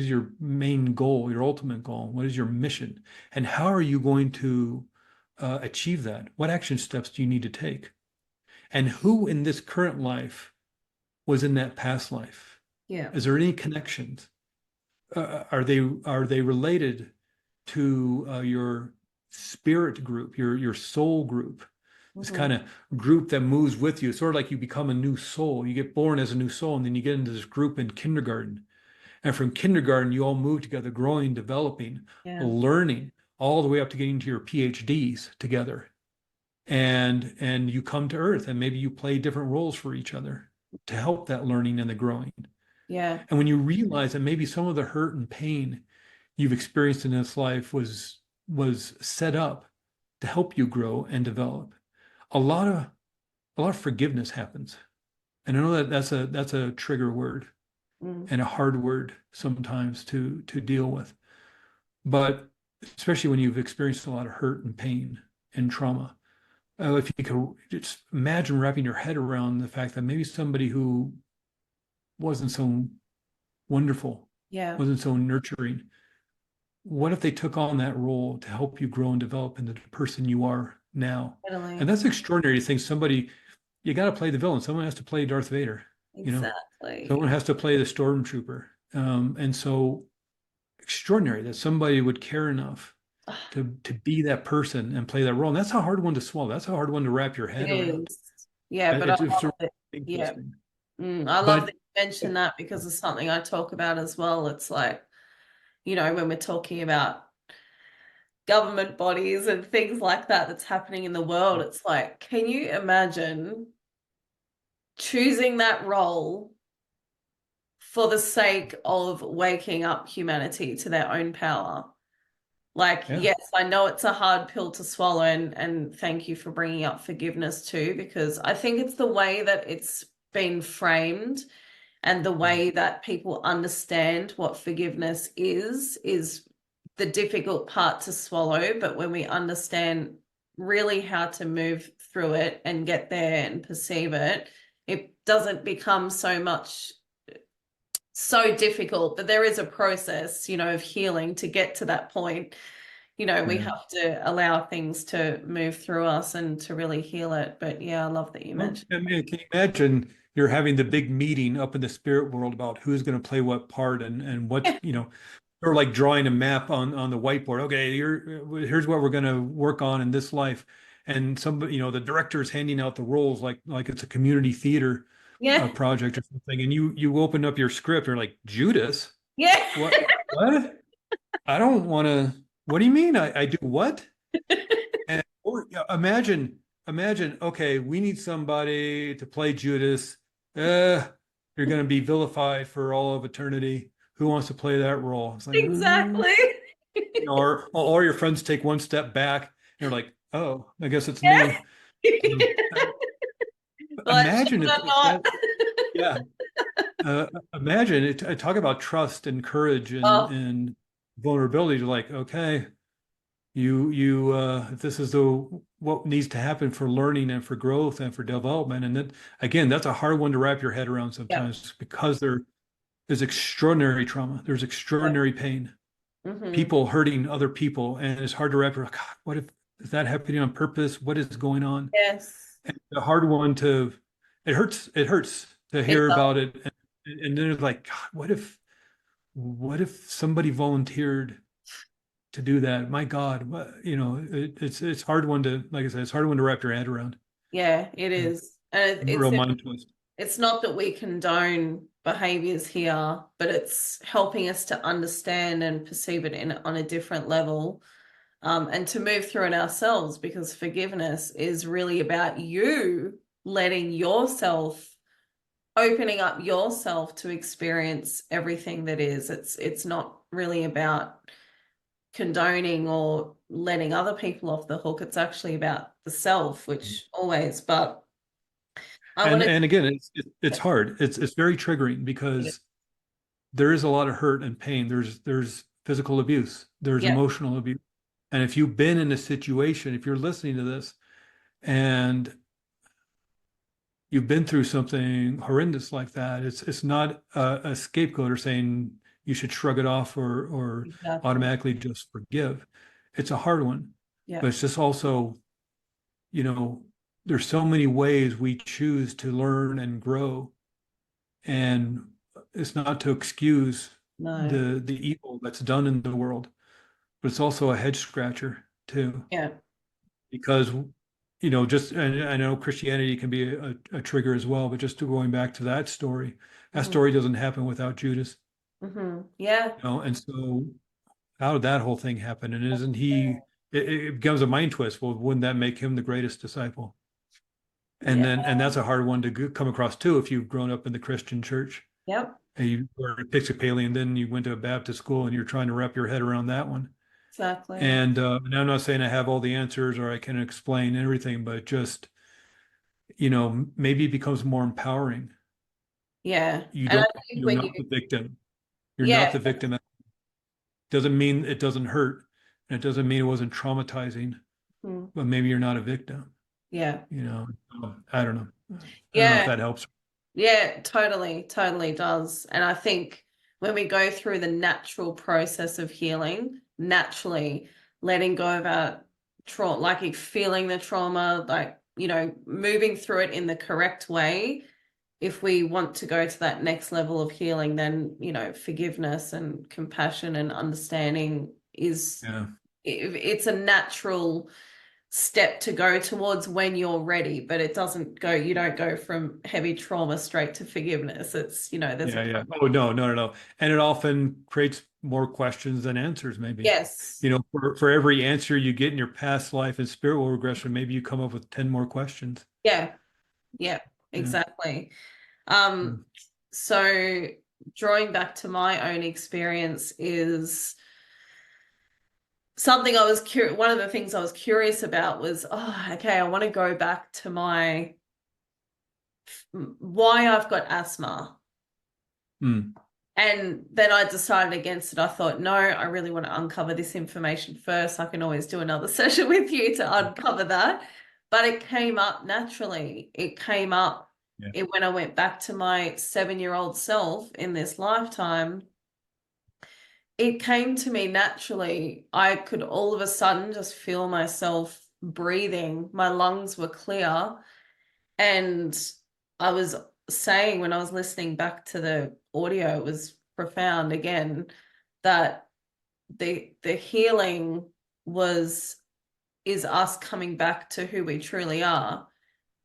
your main goal, your ultimate goal? What is your mission? And how are you going to achieve that? What action steps do you need to take? And who in this current life was in that past life? Yeah. Is there any connections? Are they related to your spirit group, your soul group? This Mhm. kind of group that moves with you, sort of like you become a new soul. You get born as a new soul, and then you get into this group in kindergarten. And from kindergarten, you all move together, growing, developing, Yeah. learning, all the way up to getting to your PhDs together. And you come to Earth, and maybe you play different roles for each other to help that learning and the growing. Yeah. And when you realize that maybe some of the hurt and pain you've experienced in this life was set up to help you grow and develop, a lot of forgiveness happens. And I know that that's a trigger word Mm. and a hard word sometimes to deal with. But especially when you've experienced a lot of hurt and pain and trauma, if you could just imagine wrapping your head around the fact that maybe somebody who wasn't so wonderful, Yeah. wasn't so nurturing, what if they took on that role to help you grow and develop into the person you are now? And Totally. that's extraordinary to think somebody, you got to play the villain. Someone has to play Darth Vader, you know, someone Exactly. has to play the stormtrooper. And so extraordinary that somebody would care enough Ah, to be that person and play that role. And that's a hard one to swallow. That's a hard one to wrap your it head around. is. Yeah, but I It's love really it. Yeah. interesting. I love But that you mentioned that because it's something I talk about as well. It's like, when we're talking about government bodies and things like that that's happening in the world, it's like, can you imagine choosing that role for the sake of waking up humanity to their own power? Like, yeah, yes, I know it's a hard pill to swallow, and thank you for bringing up forgiveness too, because I think it's the way that it's been framed and the mm, way that people understand what forgiveness is the difficult part to swallow. But when we understand really how to move through it and get there and perceive it, it doesn't become so difficult. But there is a process, of healing to get to that point. We yeah. have to allow things to move through us and to really heal it. But yeah, I love that you Well, mentioned. I mean, can you imagine you're having the big meeting up in the spirit world about who's going to play what part and what, or like drawing a map on the whiteboard. Okay, here's what we're going to work on in this life. And somebody, the director is handing out the roles like it's a community theater Yeah. project or something. And you open up your script, you're like, Judas, Yeah. what? I don't want to. What do you mean? I do what? And or yeah, imagine, okay, we need somebody to play Judas. You're going to be vilified for all of eternity. Who wants to play that role? It's like, Exactly. or your friends take one step back. And you're like, oh, I guess it's Yeah. me. Um, Like, should imagine I if not? that, yeah, imagine it. Talk about trust and courage and Oh, vulnerability to like, okay, you if this is the what needs to happen for learning and for growth and for development, and then again, that's a hard one to wrap your head around yeah. sometimes because there is extraordinary trauma, there's Yeah. extraordinary pain, Hmm. people hurting other people, and it's hard to wrap your God, what if is that happening on purpose? What is going on? Yes. And a hard one to it hurts to It hear does. about it, and then it's like, God, what if somebody volunteered to do that? My God, it's hard one to, like I said, it's hard one to wrap your head around. Yeah, it Yeah. is. And Real mind twist. it's not that we condone behaviors here, but it's helping us to understand and perceive it on a different level, and to move through it ourselves, because forgiveness is really about you letting yourself, opening up yourself to experience everything that is. It's not really about condoning or letting other people off the hook. It's actually about the self, which always, but I And wanted and again, it's hard. It's very triggering to, because there is a lot of hurt and pain. There's physical abuse, there's yeah, emotional abuse. And if you've been in a situation, if you're listening to this and you've been through something horrendous like that, it's not a scapegoat or saying you should shrug it off or exactly. automatically just forgive. It's a hard one, Yeah, but it's just also, you know, there's so many ways we choose to learn and grow, and it's not to excuse no, the evil that's done in the world, but it's also a head scratcher too, yeah, because just, and I know Christianity can be a trigger as well, but just to going back to that hmm story doesn't happen without Judas, yeah, and so how did that whole thing happen? And isn't he? It becomes a mind twist. Well, wouldn't that make him the greatest disciple? yeah, And that's a hard one to come across too if you've grown up in the Christian church yep, and you were Episcopalian, then you went to a Baptist school and you're trying to wrap your head around that one. exactly. And I'm not saying I have all the answers or I can explain everything, but just, maybe it becomes more empowering. Yeah. You And I don't, think you're when you, not the victim. You're not yeah, the victim. Doesn't mean it doesn't hurt. And it doesn't mean it wasn't traumatizing, mhm, but maybe you're not a victim, yeah, you know. I don't know. I don't know if yeah, that helps. yeah, totally, totally does. And I think when we go through the natural process of healing, naturally letting go of our trauma, like feeling the trauma, like, moving through it in the correct way. If we want to go to that next level of healing, then, forgiveness and compassion and understanding is, Yeah. it's a natural step to go towards when you're ready, but it doesn't go, you don't go from heavy trauma straight to forgiveness. It's, there's a, Yeah, yeah. Oh, no, no, no, no. And it often creates more questions than answers, maybe. yes, For every answer you get in your past life and spiritual regression, maybe you come up with 10 more questions. yeah, yeah, Yeah. exactly. Um, Mm. so drawing back to my own experience is something I was curious, one of the things I was curious about was, oh, okay, I want to go back to my why I've got asthma. Mm. And then I decided against it. I thought, no, I really want to uncover this information first. I can always do another session with you to uncover that. But it came up naturally. It came up Yeah. when I went back to my 7-year-old self in this lifetime. It came to me naturally. I could all of a sudden just feel myself breathing. My lungs were clear. And I was saying when I was listening back to the audio, it was profound again that the healing was is us coming back to who we truly are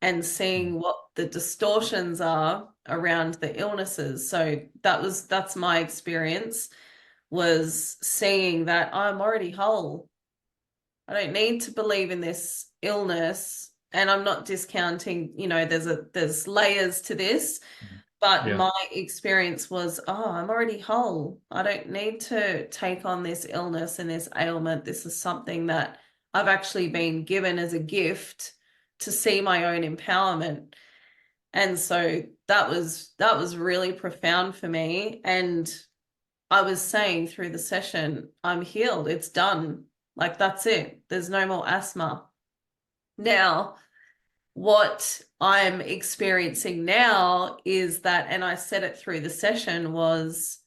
and Mm. seeing what the distortions are around the illnesses. So that's my experience was seeing that I'm already whole. I don't need to believe in this illness. And I'm not discounting, there's layers to this, but Yeah. my experience was, oh, I'm already whole. I don't need to take on this illness and this ailment. This is something that I've actually been given as a gift to see my own empowerment. And so that was really profound for me. And I was saying through the session, I'm healed. It's done. Like that's it. There's no more asthma. Now, what I'm experiencing now is that, and I said it through the session, was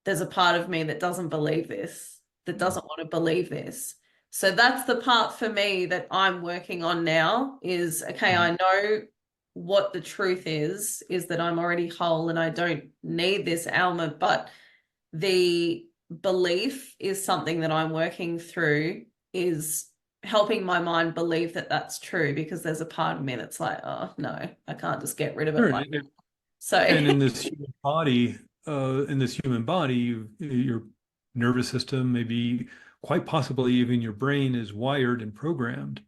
there's a part of me that doesn't believe this, that Mm. doesn't want to believe this. So that's the part for me that I'm working on now is, okay, Mm. I know what the truth is that I'm already whole and I don't need this ailment, but the belief is something that I'm working through, is helping my mind believe that that's true because there's a part of me that's like, oh no, I can't just get rid of it Sure. like so. And in this human body, your nervous system, maybe quite possibly even your brain is wired and programmed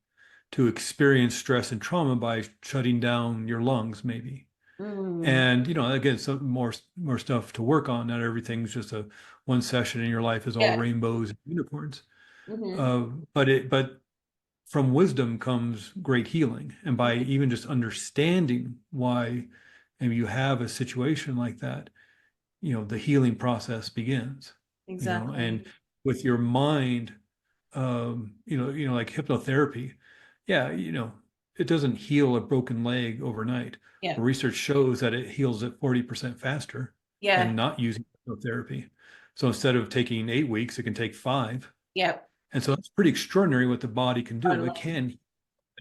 to experience stress and trauma by shutting down your lungs, maybe. Mm. And, again, some more stuff to work on. Not everything's just a one session in your life is all Yeah. rainbows and unicorns. Hmm. Uh, but from wisdom comes great healing. And by even just understanding why maybe you have a situation like that, the healing process begins, Exactly. and with your mind, like hypnotherapy, yeah, it doesn't heal a broken leg overnight. Yeah. Research shows that it heals it 40% faster than Yeah. not using hypnotherapy. So instead of taking 8 weeks, it can take 5. Yeah. And so it's pretty extraordinary what the body can do. It Totally. can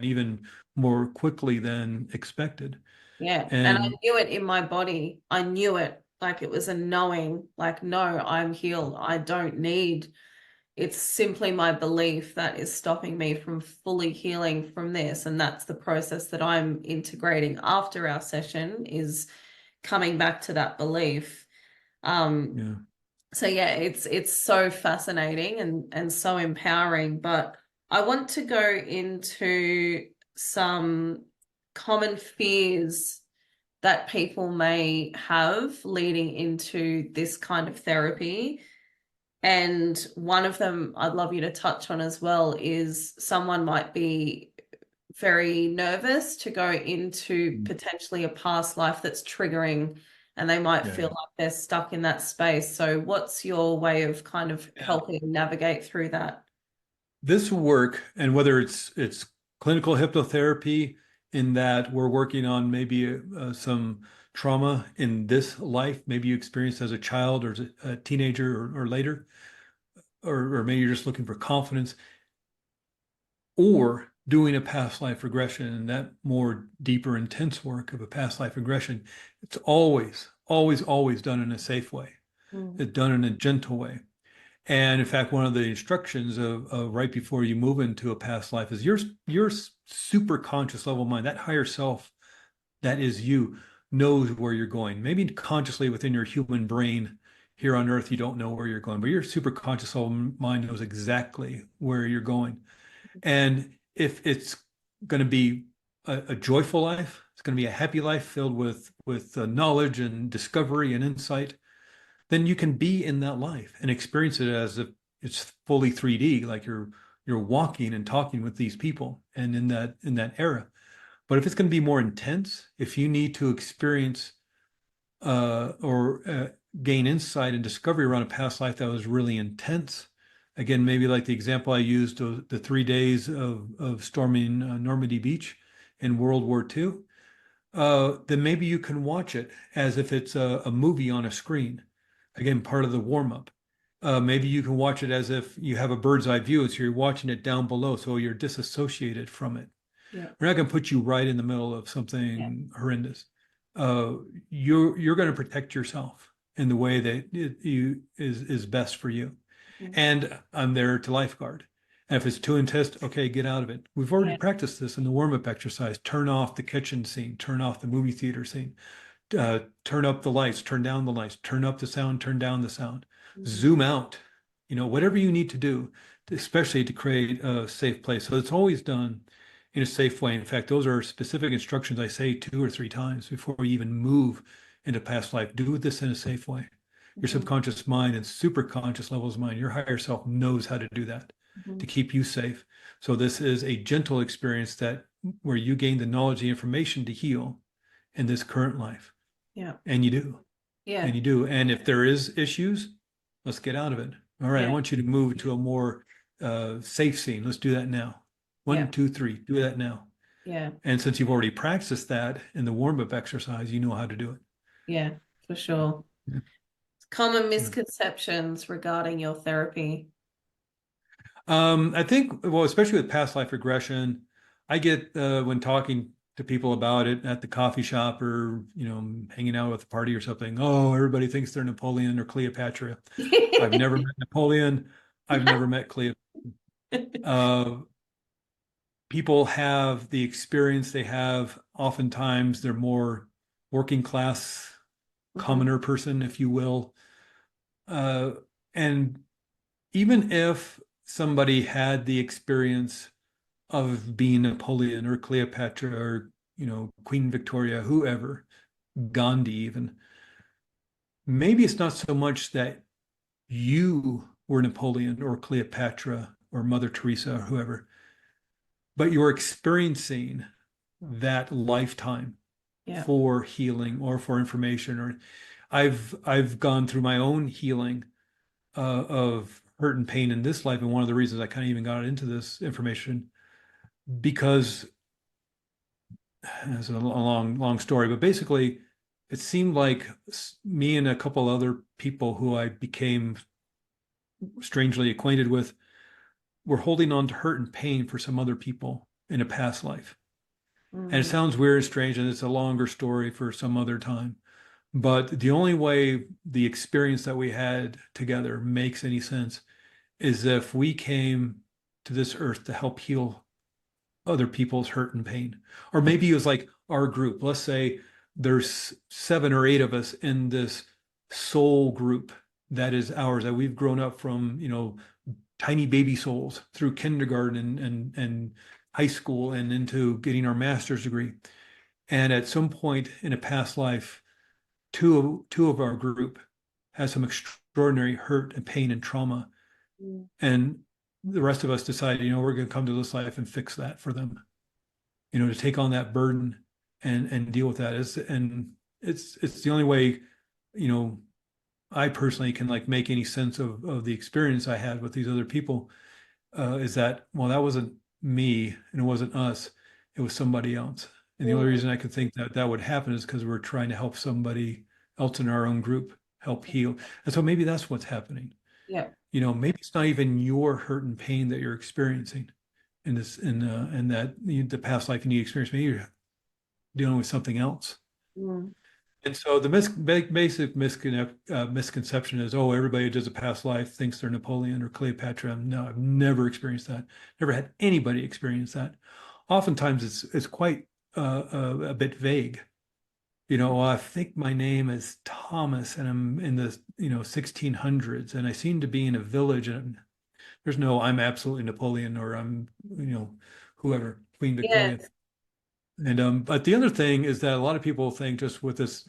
even more quickly than expected. Yeah. And I And knew it in my body. I knew it. Like it was a knowing, like, no, I'm healed. I don't need, it's simply my belief that is stopping me from fully healing from this. And that's the process that I'm integrating after our session is coming back to that belief. Um, yeah, so yeah, it's so fascinating and so empowering. But I want to go into some common fears that people may have leading into this kind of therapy. And one of them I'd love you to touch on as well is someone might be very nervous to go into potentially a past life that's triggering and they might yeah, feel yeah. like they're stuck in that space. So what's your way of kind of Yeah. helping navigate through that? This work, and whether it's clinical hypnotherapy, in that we're working on maybe some trauma in this life, maybe you experienced as a child or as a teenager or later, or maybe you're just looking for confidence, or doing a past life regression and that more deeper, intense work of a past life regression. It's always, always, always done in a safe way. Mm. It's done in a gentle way. And in fact, one of the instructions of right before you move into a past life is your super conscious level mind, that higher self that is you, knows where you're going. Maybe consciously within your human brain here on Earth, you don't know where you're going, but your super conscious level mind knows exactly where you're going. And if it's going to be a joyful life, it's going to be a happy life filled with knowledge and discovery and insight, then you can be in that life and experience it as if it's fully 3D, like you're walking and talking with these people and in that era. But if it's going to be more intense, if you need to experience or gain insight and discovery around a past life that was really intense, again, maybe like the example I used, the 3 days of storming Normandy Beach in World War II, then maybe you can watch it as if it's a movie on a screen. Again, part of the warm up. Maybe you can watch it as if you have a bird's eye view, so you're watching it down below, so you're disassociated from it. Yeah. We're not going to put you right in the middle of Yeah. something horrendous. Uh, you're going to protect yourself in the way that is best for you. Mm. And I'm there to lifeguard. And if it's too intense, okay, get out of it. We've already Yeah. practiced this in the warm-up exercise. Turn off the kitchen scene, turn off the movie theater scene, turn up the lights, turn down the lights, turn up the sound, turn down the sound, Mhm. zoom out, whatever you need to do, especially to create a safe place. So it's always done in a safe way. In fact, those are specific instructions I say 2 or 3 times before we even move into past life. Do this in a safe way. Your Mhm. subconscious mind and super conscious levels of mind, your higher self knows how to do that to Mhm. keep you safe. So this is a gentle experience that where you gain the knowledge, the information to heal in this current life. Yeah. And you do. And Yeah. you do. And if there is issues, let's get out of it. All right, I Yeah. want you to move to a more safe scene. Let's do that now. Yeah. One, two, three, do that now. Yeah. And since you've already practiced that in the warm-up exercise, you know how to do it. Yeah. For sure. Yeah. Common Yeah. misconceptions regarding your therapy. I think, well, especially with past life regression, I get when talking to people about it at the coffee shop or, hanging out with a party or something. Oh, everybody thinks they're Napoleon or Cleopatra. I've never met Napoleon. I've never met Cleopatra. Uh, People have the experience they have. Oftentimes, they're more working class, Mhm. commoner person, if you will. And even if somebody had the experience of being Napoleon or Cleopatra or Queen Victoria, whoever, Gandhi even. Maybe it's not so much that you were Napoleon or Cleopatra or Mother Teresa or whoever, but you're experiencing that lifetime Yeah. for healing or for information. Or I've gone through my own healing of hurt and pain in this life, and one of the reasons I kind of even got into this information because it's a long story, but basically it seemed like me and a couple other people who I became strangely acquainted with were holding on to hurt and pain for some other people in a past life. And it Mm. sounds weird and strange, and it's a longer story for some other time. But the only way the experience that we had together makes any sense is if we came to this earth to help heal other people's hurt and pain. Or maybe it was like our group. Let's say there's 7 or 8 of us in this soul group that is ours, that we've grown up from, tiny baby souls through kindergarten and high school and into getting our master's degree. And at some point in a past life, two of our group has some extraordinary hurt and pain and trauma. Mm. And the rest of us decided, we're going to come to this life and fix that for them, to take on that burden and deal with that. And it's the only way, you know, I personally can like make any sense of the experience I had with these other people, is that, well, that wasn't me and it wasn't us, it was somebody else. And the only Mm. reason I could think that that would happen is because we're trying to help somebody else in our own group help heal. And so maybe that's what's happening. Yeah. Maybe it's not even your hurt and pain that you're experiencing in that the past life you need experience. Maybe you're dealing with something else. Mm. And so the basic misconception is, oh, everybody who does a past life thinks they're Napoleon or Cleopatra. No, I've never experienced that. Never had anybody experience that. Oftentimes, it's quite a bit vague. I think my name is Thomas, and I'm in the 1600s, and I seem to be in a village, and there's no I'm absolutely Napoleon or I'm whoever Queen Victoria. Yes. And but the other thing is that a lot of people think just with this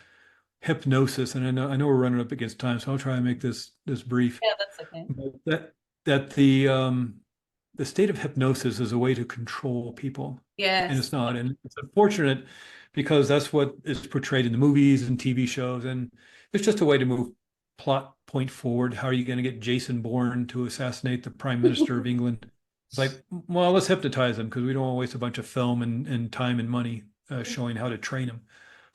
hypnosis, and I know we're running up against time, so I'll try and make this brief. Yeah, that's okay. But that the state of hypnosis is a way to control people, and Yes. it's not. And it's unfortunate because that's what is portrayed in the movies and TV shows, and it's just a way to move plot point forward. How are you going to get Jason Bourne to assassinate the Prime Minister of England? It's like, well, let's hypnotize them because we don't want to waste a bunch of film and time and money showing how to train them.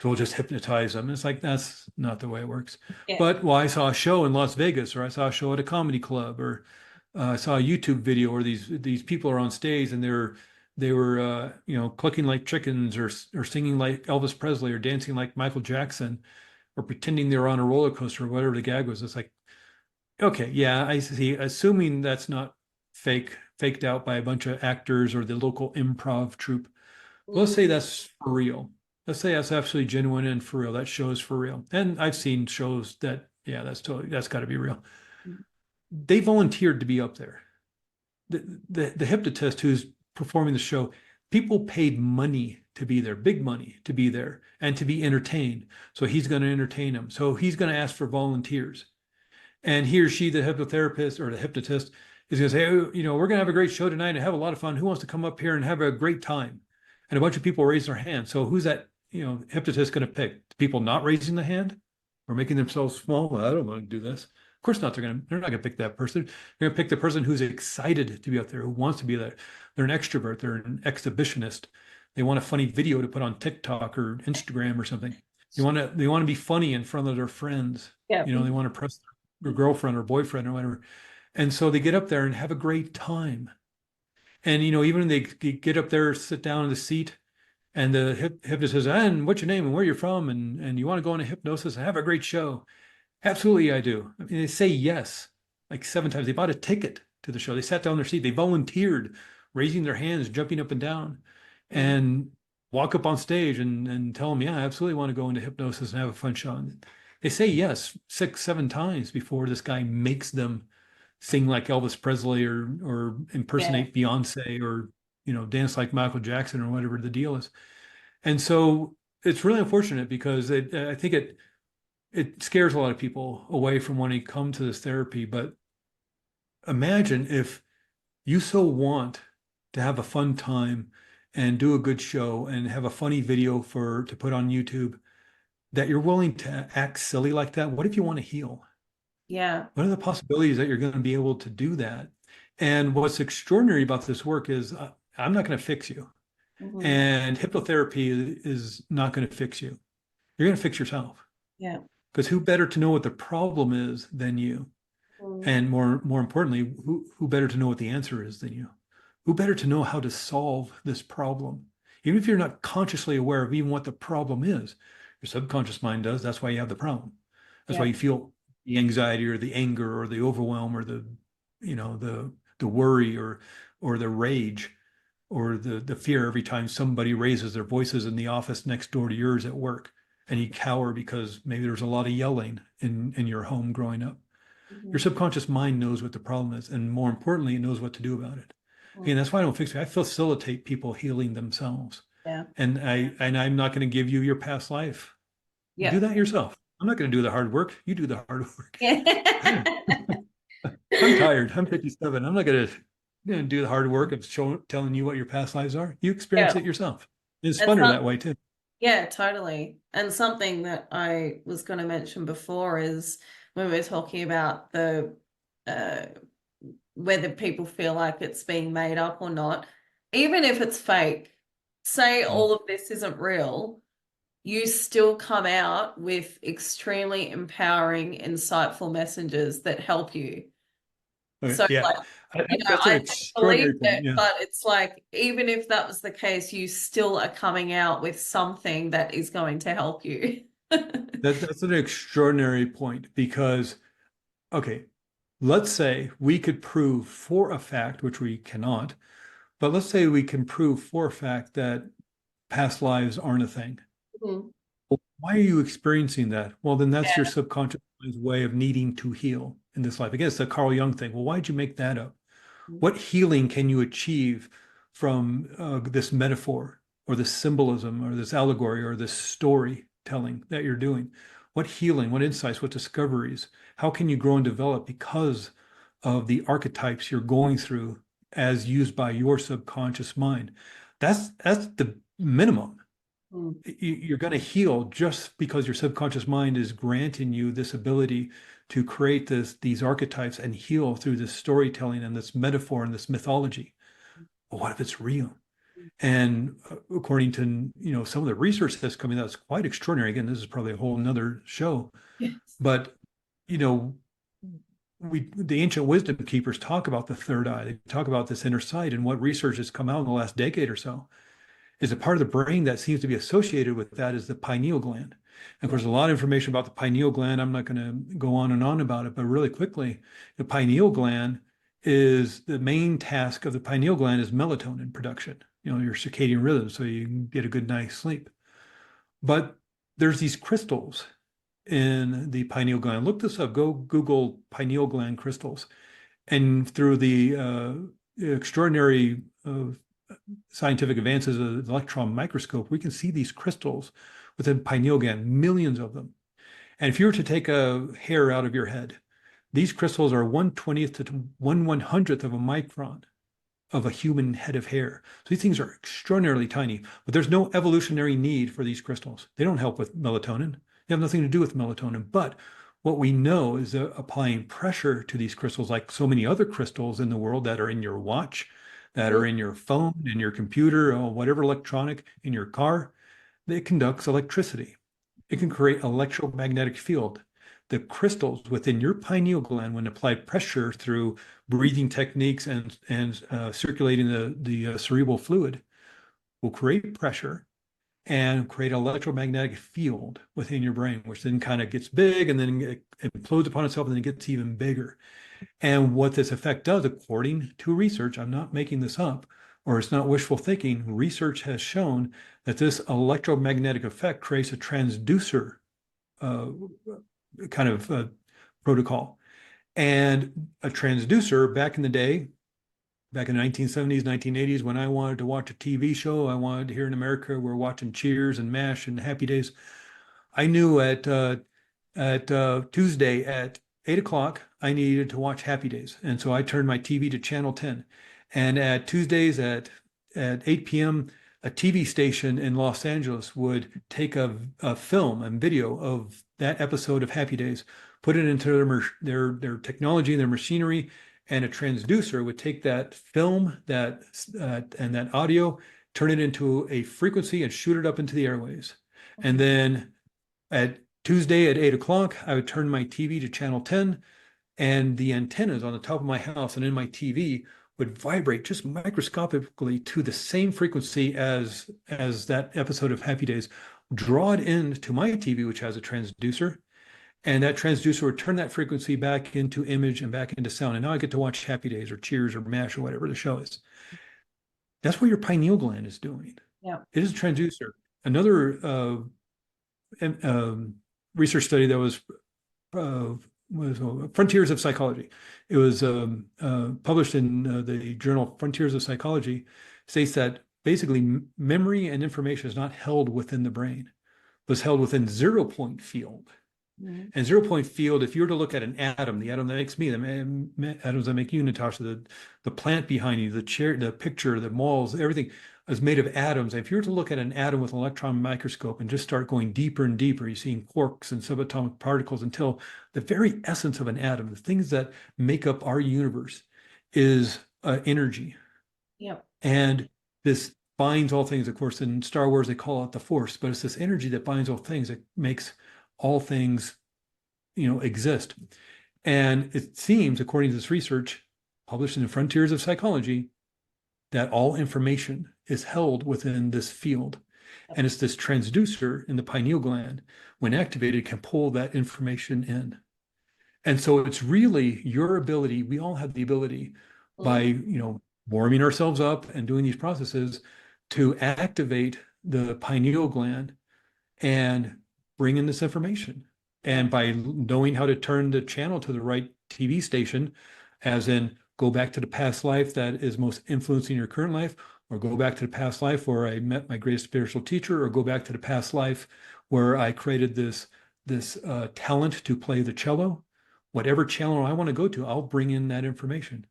So we'll just hypnotize them. It's like, that's not the way it works. Yeah. But, well, I saw a show in Las Vegas, or I saw a show at a comedy club, or I saw a YouTube video where these people are on stage and they were clucking like chickens or singing like Elvis Presley or dancing like Michael Jackson or pretending they were on a roller coaster or whatever the gag was. It's like, okay, yeah, I see. Assuming that's not faked out by a bunch of actors or the local improv troupe. Let's Mm. say that's for real. Let's say that's absolutely genuine and for real. That show is for real. And I've seen shows that, yeah, that's got to be real. They volunteered to be up there. The hypnotist who's performing the show, people paid money to be there, big money to be there and to be entertained. So he's going to entertain them. So he's going to ask for volunteers. And he or she, the hypnotherapist or the hypnotist, is going to say, oh, we're going to have a great show tonight and have a lot of fun. Who wants to come up here and have a great time? And a bunch of people raise their hand. So who's that, hypnotist going to pick? The people not raising the hand or making themselves small? Well, I don't want to do this. Of course not. They're not going to pick that person. They're going to pick the person who's excited to be out there, who wants to be there. They're an extrovert. They're an exhibitionist. They want a funny video to put on TikTok or Instagram or something. They want to be funny in front of their friends. Yeah. They want to press their girlfriend or boyfriend or whatever. And so they get up there and have a great time. And, even when they get up there, sit down in the seat, and the hypnotist says, and what's your name and where you're from? And you want to go into hypnosis and have a great show? Absolutely, I do. I mean, they say yes, like 7 times. They bought a ticket to the show. They sat down in their seat. They volunteered, raising their hands, jumping up and down, and walk up on stage and tell them, yeah, I absolutely want to go into hypnosis and have a fun show. And they say yes 6, 7 times before this guy makes them sing like Elvis Presley or impersonate Beyonce or dance like Michael Jackson or whatever the deal is. And so it's really unfortunate because I think it scares a lot of people away from wanting to come to this therapy. But imagine if you so want to have a fun time and do a good show and have a funny video for to put on YouTube that you're willing to act silly like that. What if you want to heal? Yeah. What are the possibilities that you're going to be able to do that? And what's extraordinary about this work is I'm not going to fix you. Hmm. And hypnotherapy is not going to fix you. You're going to fix yourself. Yeah. Because who better to know what the problem is than you? Mm. And more importantly, who better to know what the answer is than you? Who better to know how to solve this problem? Even if you're not consciously aware of even what the problem is, your subconscious mind does. That's why you have the problem. That's why Yeah. you feel the anxiety or the anger or the overwhelm or the worry or the rage or the fear every time somebody raises their voices in the office next door to yours at work and you cower because maybe there's a lot of yelling in your home growing up. Your Hmm. subconscious mind knows what the problem is, and more importantly, it knows what to do about it. Mm. And that's why I don't fix it. I facilitate people healing themselves. Yeah. And I'm not going to give you your past life. Do Yeah. that yourself. I'm not going to do the hard work. You do the hard work. Yeah. I'm tired. I'm 57. I'm not going to do the hard work of telling you what your past lives are. You experience Yeah. it yourself. It's It's funner not, that way too. yeah, totally. And something that I was going to mention before is when we were talking about the uh, whether people feel like it's being made up or not, even if it's fake, say Mm. all of this isn't real, you still come out with extremely empowering, insightful messages that help you. Okay, So, yeah, like, that's an I believe extraordinary point. it, Yeah, but it's like, even if that was the case, you still are coming out with something that is going to help you. that's an extraordinary point because okay, let's say we could prove for a fact, which we cannot, but let's say we can prove for a fact that past lives aren't a thing. Mhm. Well, why are you experiencing that? Well, then that's your Yeah. subconscious mind's way of needing to heal in this life. Again, it's the Carl Jung thing. Well, why'd you make that up? What healing can you achieve from this metaphor or this symbolism or this allegory or this storytelling that you're doing? What healing, what insights, what discoveries? How can you grow and develop because of the archetypes you're going through as used by your subconscious mind? That's the minimum. Mm. You're going to heal just because your subconscious mind is granting you this ability to create these archetypes and heal through this storytelling and this metaphor and this mythology. Well, what if it's real? And according to some of the research that's coming out, it's quite extraordinary. Again, this is probably a whole nother show, Yes. but you know, the ancient wisdom keepers talk about the third eye. They talk about this inner sight, and what research has come out in the last decade or so is a part of the brain that seems to be associated with that is the pineal gland. And of course, a lot of information about the pineal gland. I'm not going to go on and on about it, but really quickly, the pineal gland is the main task of the pineal gland is melatonin production, your circadian rhythm, so you can get a good night's sleep. But there's these crystals in the pineal gland. Look this up. Go Google pineal gland crystals. And through the extraordinary scientific advances of the electron microscope, we can see these crystals within pineal gland, millions of them. And if you were to take a hair out of your head, these crystals are 1/20th to 1/100th of a micron of a human head of hair. So these things are extraordinarily tiny, but there's no evolutionary need for these crystals. They don't help with melatonin. They have nothing to do with melatonin. But what we know is that applying pressure to these crystals, like so many other crystals in the world that are in your watch, that Mhm. are in your phone, in your computer, or whatever electronic in your car, it conducts electricity. It can create electromagnetic field. The crystals within your pineal gland, when applied pressure through breathing techniques and circulating the cerebral fluid, will create pressure and create an electromagnetic field within your brain, which then kind of gets big and then it implodes upon itself and then it gets even bigger. And what this effect does, according to research, I'm not making this up, or it's not wishful thinking, research has shown that this electromagnetic effect creates a transducer uh, kind of protocol. And a transducer back in the day back in the 1970s, 1980s, when I wanted to watch a TV show, I wanted here in America, we're watching Cheers and MASH and Happy Days. I knew at Tuesday at 8 o'clock, I needed to watch Happy Days. And so I turned my TV to channel 10. And at Tuesdays at 8 p.m., a TV station in Los Angeles would take a film and video of that episode of Happy Days, put it into their technology, their machinery, and a transducer would take that film and that audio, turn it into a frequency and shoot it up into the airwaves. And then at Tuesday at 8 o'clock, I would turn my TV to channel 10, and the antennas on the top of my house and in my TV would vibrate just microscopically to the same frequency as that episode of Happy Days, draw it into my TV, which has a transducer, and that transducer would turn that frequency back into image and back into sound. And now I get to watch Happy Days or Cheers or MASH or whatever the show is. That's what your pineal gland is doing. Yeah. It is a transducer. Another research study that was Frontiers of Psychology. It was published in the journal Frontiers of Psychology, states that basically memory and information is not held within the brain, but is held within 0-point field. Mm-hmm. And 0-point field, if you were to look at an atom, the atom that makes me, the atoms that make you, Natasha, the plant behind you, the chair, the picture, the malls, everything is made of atoms. And if you were to look at an atom with an electron microscope and just start going deeper and deeper, you're seeing quarks and subatomic particles until the very essence of an atom, the things that make up our universe, is energy. Yep. And this binds all things. Of course, in Star Wars, they call it the Force, but it's this energy that binds all things that makes all things, exist. And it seems, according to this research published in the Frontiers of Psychology, that all information is held within this field. And it's this transducer in the pineal gland, when activated, can pull that information in. And so it's really your ability. We all have the ability by, warming ourselves up and doing these processes to activate the pineal gland and bring in this information. And by knowing how to turn the channel to the right TV station, as in go back to the past life that is most influencing your current life, or go back to the past life where I met my greatest spiritual teacher, or go back to the past life where I created this talent to play the cello. Whatever channel I want to go to, I'll bring in that information.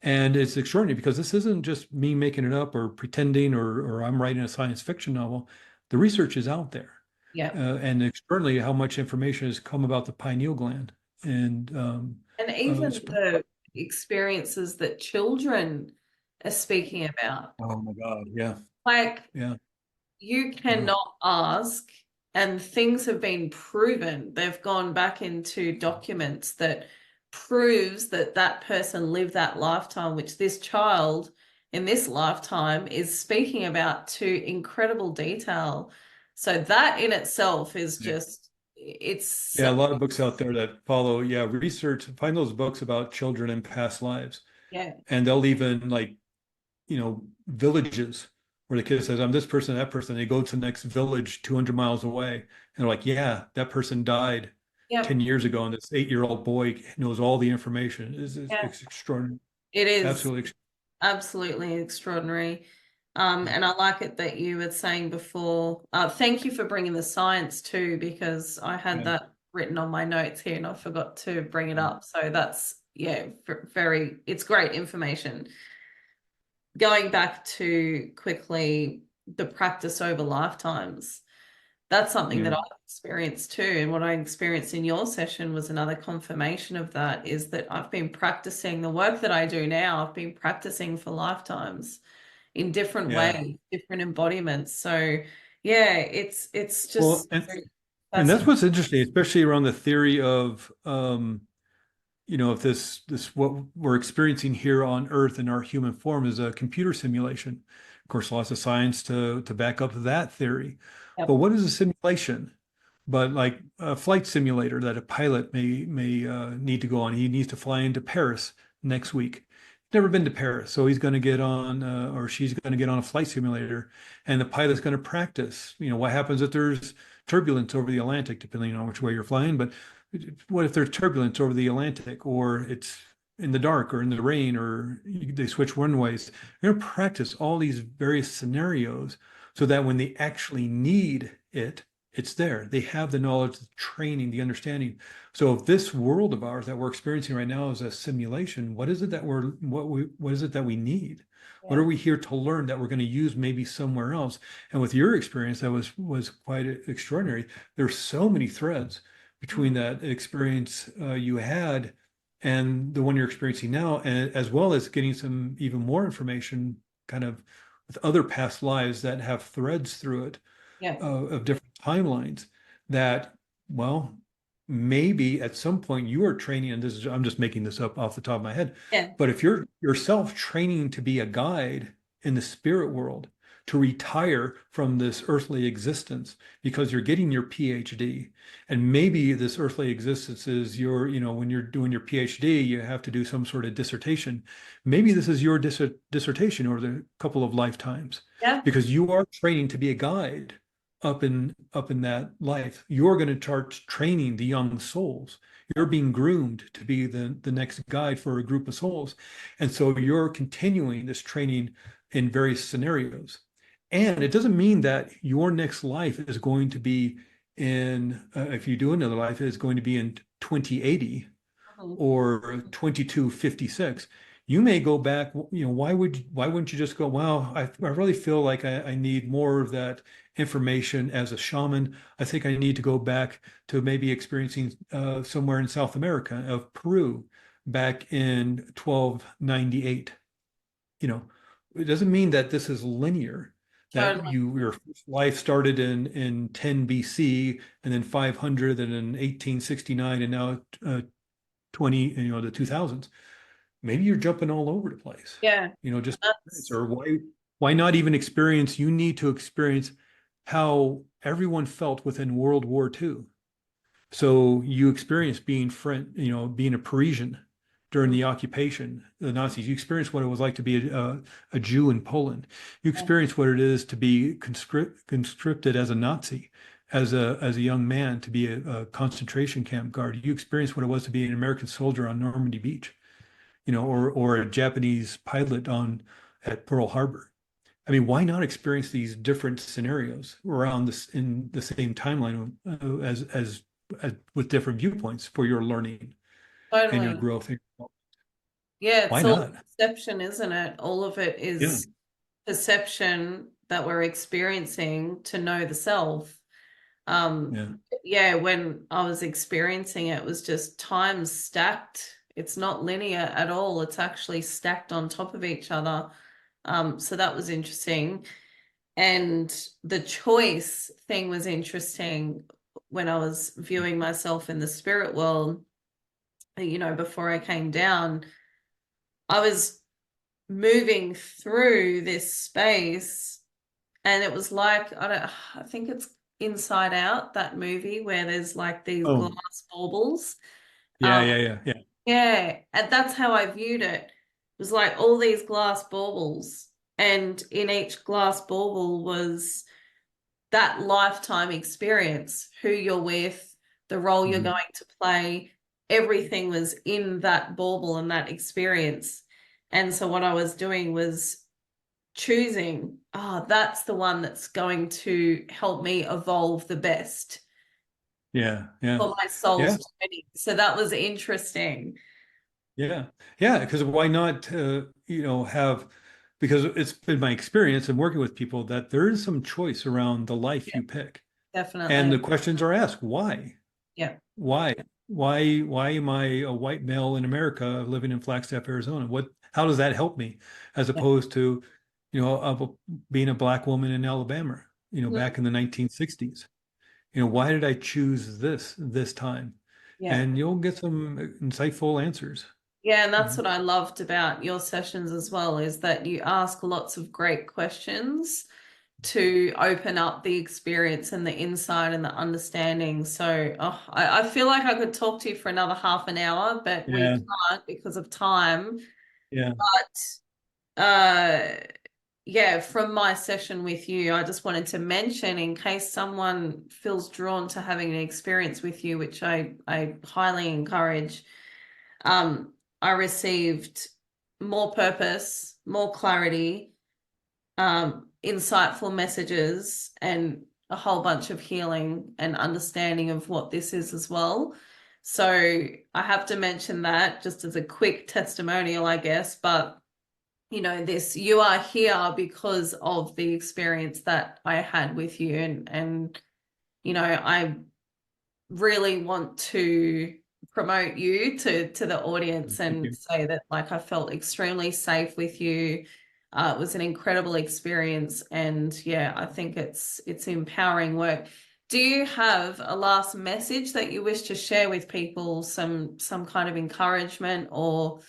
And it's extraordinary because this isn't just me making it up or pretending or I'm writing a science fiction novel. The research is out there. Yeah. And extraordinarily how much information has come about the pineal gland. And even the experiences that children are speaking about. Oh my God, yeah. Yeah. You cannot ask, and things have been proven. They've gone back into documents that proves that that person lived that lifetime, which this child in this lifetime is speaking about to incredible detail. So that in itself is just, it's... Yeah, a lot of books out there that follow, research, find those books about children in past lives. Yeah. And they'll even villages where the kid says, I'm this person, that person. They go to the next village 200 miles away. And they're like, yeah, that person died 10 years ago. And this 8-year-old boy knows all the information. It's extraordinary. It is absolutely extraordinary. And I like it that you were saying before, thank you for bringing the science too, because I had that written on my notes here and I forgot to bring it up. So that's, it's great information. Going back to quickly the practice over lifetimes, that's something that I've experienced too. And what I experienced in your session was another confirmation of that, is that I've been practicing the work that I do now. I've been practicing for lifetimes in different ways, different embodiments. So it's just and that's what's interesting, especially around the theory of if this what we're experiencing here on Earth in our human form is a computer simulation. Of course, lots of science to back up that theory. But what is a simulation? But like a flight simulator that a pilot may need to go on. He needs to fly into Paris next week. Never been to Paris, so he's going to get on, or she's going to get on a flight simulator, and the pilot's going to practice. What happens if there's turbulence over the Atlantic, depending on which way you're flying. But what if there's turbulence over the Atlantic, or it's in the dark or in the rain, or they switch runways. They're going to practice all these various scenarios so that when they actually need it, it's there. They have the knowledge, the training, the understanding. So if this world of ours that we're experiencing right now is a simulation, what is it that what is it that we need? What are Yeah. we here to learn that we're going to use maybe somewhere else? And with your experience, that was quite extraordinary. There's so many threads between Mhm. that experience you had and the one you're experiencing now, and as well as getting some even more information kind of with other past lives that have threads through it Yeah. of different timelines that, well, maybe at some point you are training, and this is, I'm just making this up off the top of my head, Yeah. but if you're yourself training to be a guide in the spirit world, to retire from this earthly existence because you're getting your PhD, and maybe this earthly existence is your, when you're doing your PhD, you have to do some sort of dissertation. Maybe this is your dissertation over the couple of lifetimes Yeah. because you are training to be a guide up in that life. You're going to start training the young souls. You're being groomed to be the next guide for a group of souls. And so you're continuing this training in various scenarios. And it doesn't mean that your next life is going to be in, if you do another life, is going to be in 2080 Mhm. or 2256. You may go back, why wouldn't you just go, wow, I really feel like I need more of that information as a shaman. I think I need to go back to maybe experiencing somewhere in South America of Peru back in 1298. It doesn't mean that this is linear, that Totally. your life started in 10 BC and then 500 and then 1869 and now 20, the 2000s. Maybe you're jumping all over the place, Yeah. just That's or why not even experience, you need to experience how everyone felt within World War II. So you experienced being being a Parisian during mm, the occupation, the Nazis. You experienced what it was like to be a Jew in Poland. You yeah. experienced what it is to be conscripted as a Nazi, as a young man, to be a concentration camp guard. You experienced what it was to be an American soldier on Normandy Beach, or a Japanese pilot on at Pearl Harbor. I mean, why not experience these different scenarios around this in the same timeline as with different viewpoints for your learning and your Totally. growth? Yeah, Why it's all not? perception, isn't it? All of it Yeah, is perception that we're experiencing to know the self. Um, yeah, yeah, when I was experiencing it, it was just time stacked. It's not linear at all. It's actually stacked on top of each other. So that was interesting. And the choice thing was interesting when I was viewing myself in the spirit world, before I came down. I was moving through this space and it was like, I think it's Inside Out, that movie where there's like these oh, glass baubles. yeah, Um, yeah, yeah, yeah, yeah, and that's how I viewed it. It was like all these glass baubles, and in each glass bauble was that lifetime experience, who you're with, the role you're mhm. going to play, everything was in that bauble and that experience. And so what I was doing was choosing, that's the one that's going to help me evolve the best Yeah, yeah, for my yeah, soul's journey. So that was interesting. yeah, yeah. Because why not, have, because it's been my experience in working with people that there is some choice around the life Yeah, you pick. And the definitely. questions are asked, why? Yeah, Why? Why am I a white male in America living in Flagstaff, Arizona? How does that help me as yeah, opposed to, being a black woman in Alabama, mhm, back in the 1960s? Why did I choose this time? yeah. And you'll get some insightful answers. Yeah, and that's Mhm. what I loved about your sessions as well, is that you ask lots of great questions to open up the experience and the insight and the understanding. So I feel like I could talk to you for another half an hour, but we Yeah, can't because of time. yeah, But yeah, from my session with you, I just wanted to mention, in case someone feels drawn to having an experience with you, which I highly encourage. Um, I received more purpose, more clarity, insightful messages, and a whole bunch of healing and understanding of what this is as well. So I have to mention that just as a quick testimonial, I guess. But you are here because of the experience that I had with you, and I really want to promote you to the audience Thank and you. say that, like, I felt extremely safe with you. It was an incredible experience, and yeah, I think it's empowering work. Do you have a last message that you wish to share with people, some kind of encouragement or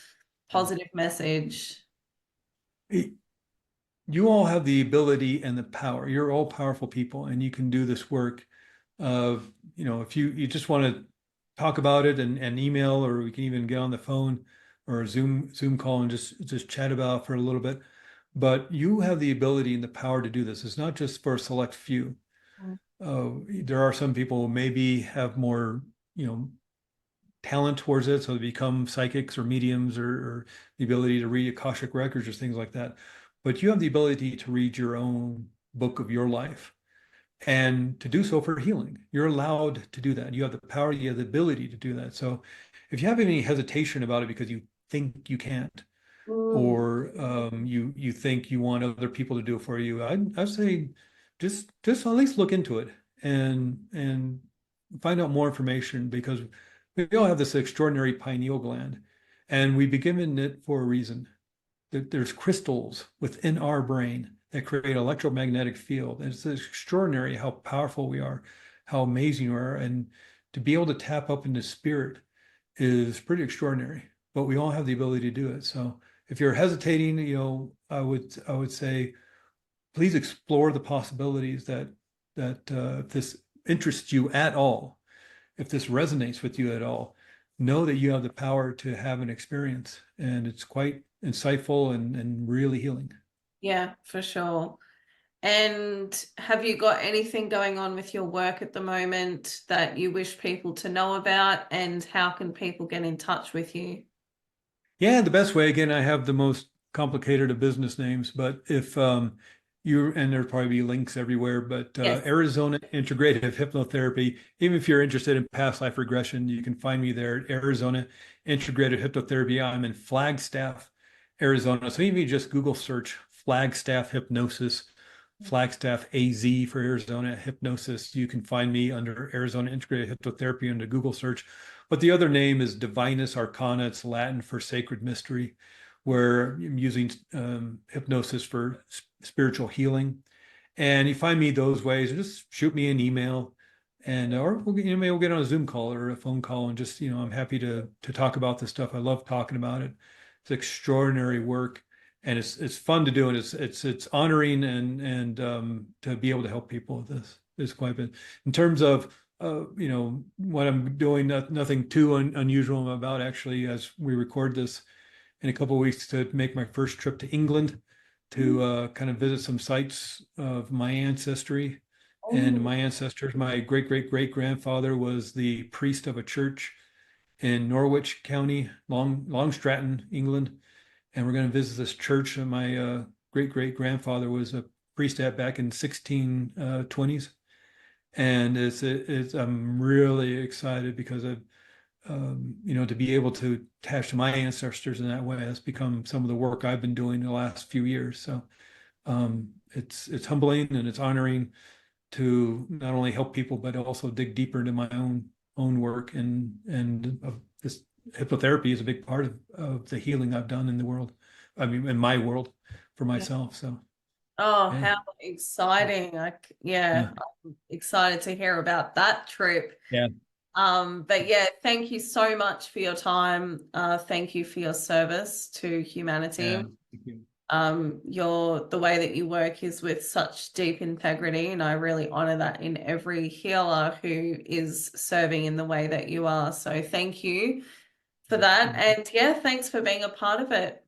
positive message? You all have the ability and the power. You're all powerful people, and you can do this work. Of if you just want to talk about it and email, or we can even get on the phone or a Zoom call and just chat about it for a little bit. But you have the ability and the power to do this. It's not just for a select few. Mm. There are some people who maybe have more, talent towards it, so they become psychics or mediums, or the ability to read Akashic records or things like that. But you have the ability to read your own book of your life and to do so for healing. You're allowed to do that. You have the power, you have the ability to do that. So if you have any hesitation about it because you think you can't, Mm. or you think you want other people to do it for you, I'd say just at least look into it and find out more information, because we all have this extraordinary pineal gland, and we begin in it for a reason. There's crystals within our brain that create electromagnetic field. And it's extraordinary how powerful we are, how amazing we are, and to be able to tap up into spirit is pretty extraordinary. But we all have the ability to do it. So if you're hesitating, I would say please explore the possibilities that if this interests you at all, if this resonates with you at all, know that you have the power to have an experience, and it's quite insightful and really healing. Yeah, for sure. And have you got anything going on with your work at the moment that you wish people to know about? And how can people get in touch with you? Yeah, the best way, again, I have the most complicated of business names, but if and there'll probably be links everywhere, but Yes. Arizona Integrative Hypnotherapy, even if you're interested in past life regression, you can find me there at Arizona Integrative Hypnotherapy. I'm in Flagstaff, Arizona. So even if you just Google search Flagstaff Hypnosis, Flagstaff AZ for Arizona Hypnosis, you can find me under Arizona Integrated Hypnotherapy under Google search. But the other name is Divinus Arcana. It's Latin for sacred mystery, where I'm using hypnosis for spiritual healing. And you find me those ways, just shoot me an email, and or maybe we'll get on a Zoom call or a phone call, and just I'm happy to talk about this stuff. I love talking about it. It's extraordinary work, and it's fun to do, and it's honoring, and to be able to help people with this is quite been in terms of what I'm doing. Nothing too unusual about, actually, as we record this in a couple of weeks, to make my first trip to England to kind of visit some sites of my ancestry. And Oh, my ancestors, my great great great grandfather was the priest of a church in Norwich County, Long Stratton, England. And we're going to visit this church that my great great grandfather was a priest at back in 1620s. And I'm really excited because of to be able to attach to my ancestors in that way. That's become some of the work I've been doing the last few years. So it's humbling and it's honoring to not only help people but also dig deeper into my own work, and this hypnotherapy is a big part of the healing I've done in the world. I mean, in my world for yeah. myself. So Oh, yeah, how exciting. Yeah, yeah, I'm excited to hear about that trip. yeah, But yeah, thank you so much for your time. Thank you for your service to humanity. yeah. Thank you. The way that you work is with such deep integrity, and I really honor that in every healer who is serving in the way that you are. So thank you for that. Thank you. And yeah, thanks for being a part of it.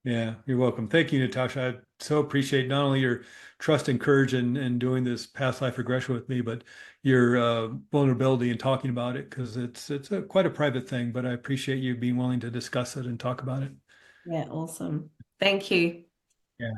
Yeah, you're welcome. Thank you, Natasha. I so appreciate not only your trust and courage in doing this past life regression with me, but your vulnerability in talking about it because it's quite a private thing. But I appreciate you being willing to discuss it and talk about it. Yeah, awesome. Thank you. Yeah.